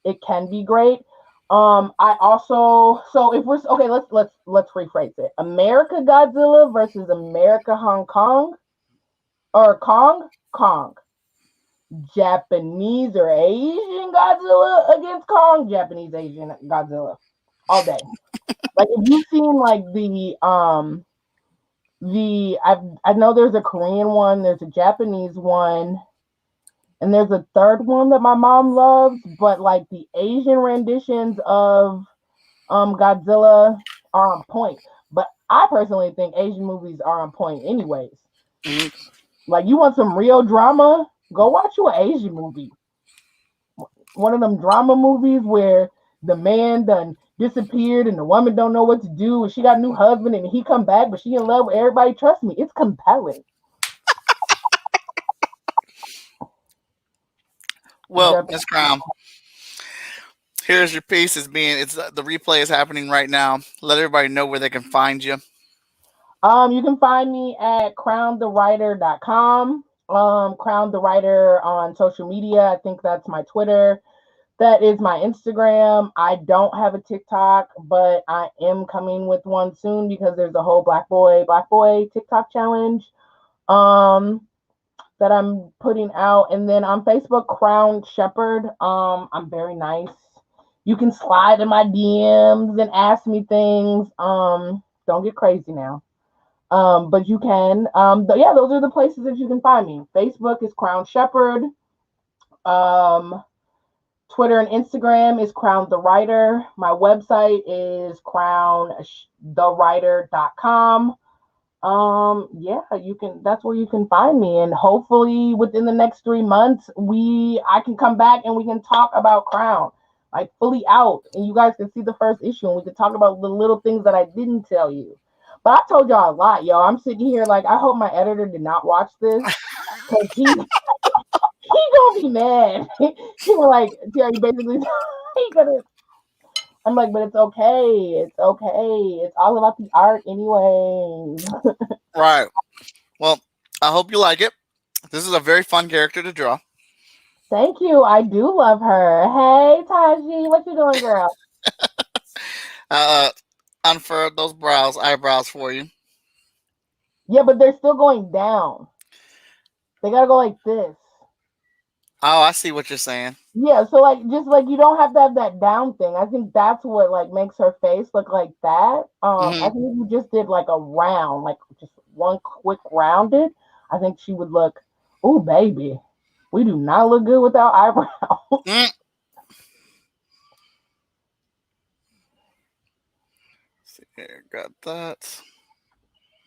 it can be great. I also so if we're okay, let's rephrase it. America Godzilla versus America Hong Kong or Kong. Japanese or Asian Godzilla against Kong, Japanese Asian Godzilla all day. Like if you've seen like I know there's a Korean one, there's a Japanese one, and there's a third one that my mom loves, but like the Asian renditions of Godzilla are on point. But I personally think Asian movies are on point anyways. Mm-hmm. Like you want some real drama, go watch you an Asian movie. One of them drama movies where the man done disappeared and the woman don't know what to do and she got a new husband and he come back but she in love with everybody. Trust me, it's compelling. Well, Miss Crown, here's your piece. It's the replay is happening right now. Let everybody know where they can find you. You can find me at crownthewriter.com. Crown the Writer on social media. I think that's my Twitter. That is my Instagram. I don't have a TikTok, but I am coming with one soon because there's a whole Black Boy TikTok challenge that I'm putting out. And then on Facebook, Crown Sheperd. I'm very nice. You can slide in my DMs and ask me things. Don't get crazy now. But you can. Yeah, those are the places that you can find me. Facebook is Crown Sheperd. Twitter and Instagram is Crown the Writer. My website is crownthewriter.com. Yeah, you can, that's where you can find me. And hopefully within the next 3 months, I can come back and we can talk about Crown, like fully out. And you guys can see the first issue and we can talk about the little things that I didn't tell you. But I told y'all a lot, yo. I'm sitting here like, I hope my editor did not watch this. Because he gonna be mad. He was like, Terry, basically, he gonna. I'm like, but it's okay. It's okay. It's all about the art anyway. Right. Well, I hope you like it. This is a very fun character to draw. Thank you. I do love her. Hey, Taji, what you doing, girl? Unfurl those eyebrows for you. Yeah, but they're still going down. They gotta go like this. Oh, I see what you're saying. Yeah, so like just like you don't have to have that down thing. I think that's what like makes her face look like that. I think if you just did like a round, like just one quick rounded, I think she would look. Oh, baby, we do not look good without eyebrows. See here, got that.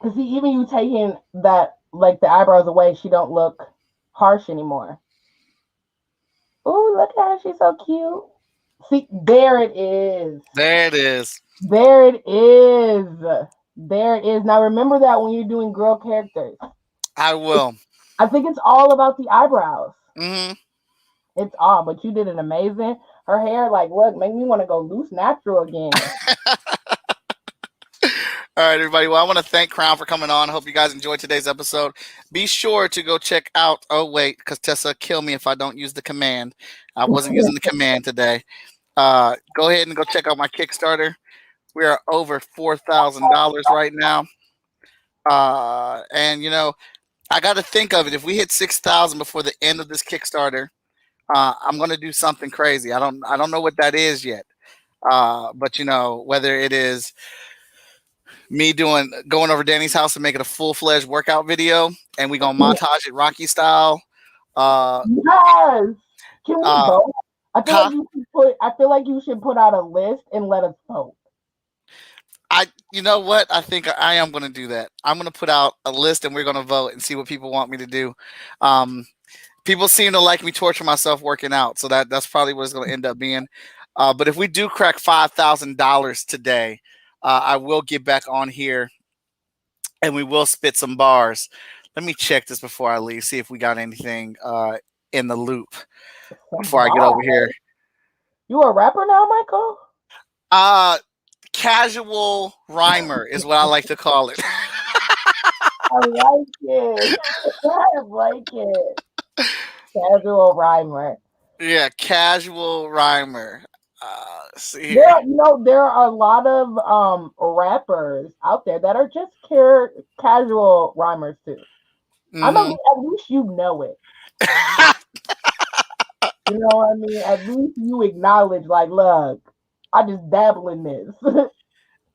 Cause see, even you taking that like the eyebrows away, she don't look harsh anymore. Oh, look at her. She's so cute. See, there it is. There it is. There it is. There it is. Now remember that when you're doing girl characters. I will. I think it's all about the eyebrows. Hmm. It's all, but you did an amazing. Her hair, like, look, make me want to go loose natural again. All right, everybody. Well, I want to thank Crown for coming on. I hope you guys enjoyed today's episode. Be sure to go check out. Oh, wait, because Tessa kill me if I don't use the command. I wasn't using the command today. Go ahead and go check out my Kickstarter. We are over $4,000 right now. And, you know, I got to think of it. If we hit 6,000 before the end of this Kickstarter, I'm going to do something crazy. I don't know what that is yet. But, you know, whether it is me going over Danny's house and making a full-fledged workout video, and we gonna montage it Rocky style. Yes. Can we vote? I feel like you should put out a list and let us vote. You know what? I think I am gonna do that. I'm gonna put out a list and we're gonna vote and see what people want me to do. People seem to like me torture myself working out, so that's probably what it's gonna end up being. But if we do crack $5,000 today, I will get back on here and we will spit some bars. Let me check this before I leave, see if we got anything in the loop before I get over here. You a rapper now, Michael? Casual rhymer is what I like to call it. I like it. I like it. Casual rhymer. Yeah, casual rhymer. See here. There are a lot of rappers out there that are just casual rhymers too. Mm-hmm. At least you know it. You know what I mean? At least you acknowledge, like, look, I just dabble in this.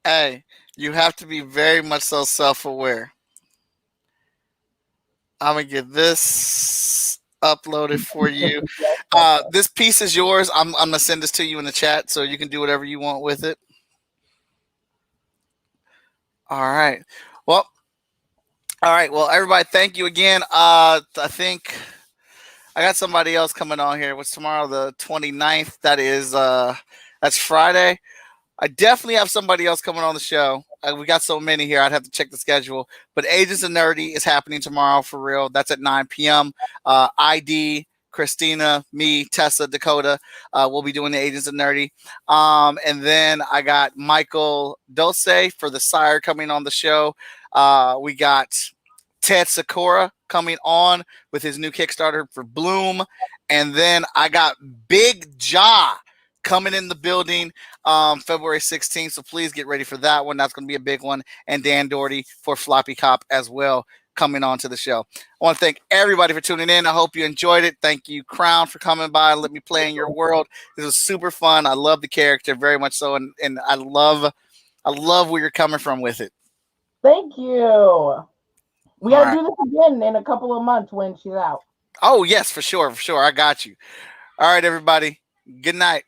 Hey, you have to be very much so self-aware. I'm gonna get this uploaded for you. This piece is yours. I'm gonna send this to you in the chat so you can do whatever you want with it. All right. Well, everybody, thank you again. I think I got somebody else coming on here. What's tomorrow? The 29th. That's Friday. I definitely have somebody else coming on the show. We got so many here, I'd have to check the schedule. But Agents of Nerdy is happening tomorrow for real. That's at 9 p.m. ID, Christina, me, Tessa, Dakota. We'll be doing the Agents of Nerdy. And then I got Michael Dose for the Sire coming on the show. We got Ted Sakura coming on with his new Kickstarter for Bloom. And then I got Big Ja coming in the building February 16th. So please get ready for that one. That's going to be a big one. And Dan Doherty for Floppy Cop as well coming on to the show. I want to thank everybody for tuning in. I hope you enjoyed it. Thank you, Crown, for coming by and let me play in your world. This was super fun. I love the character very much so. And I love where you're coming from with it. Thank you. We got to do this again in a couple of months when she's out. Oh, yes, for sure. I got you. All right, everybody. Good night.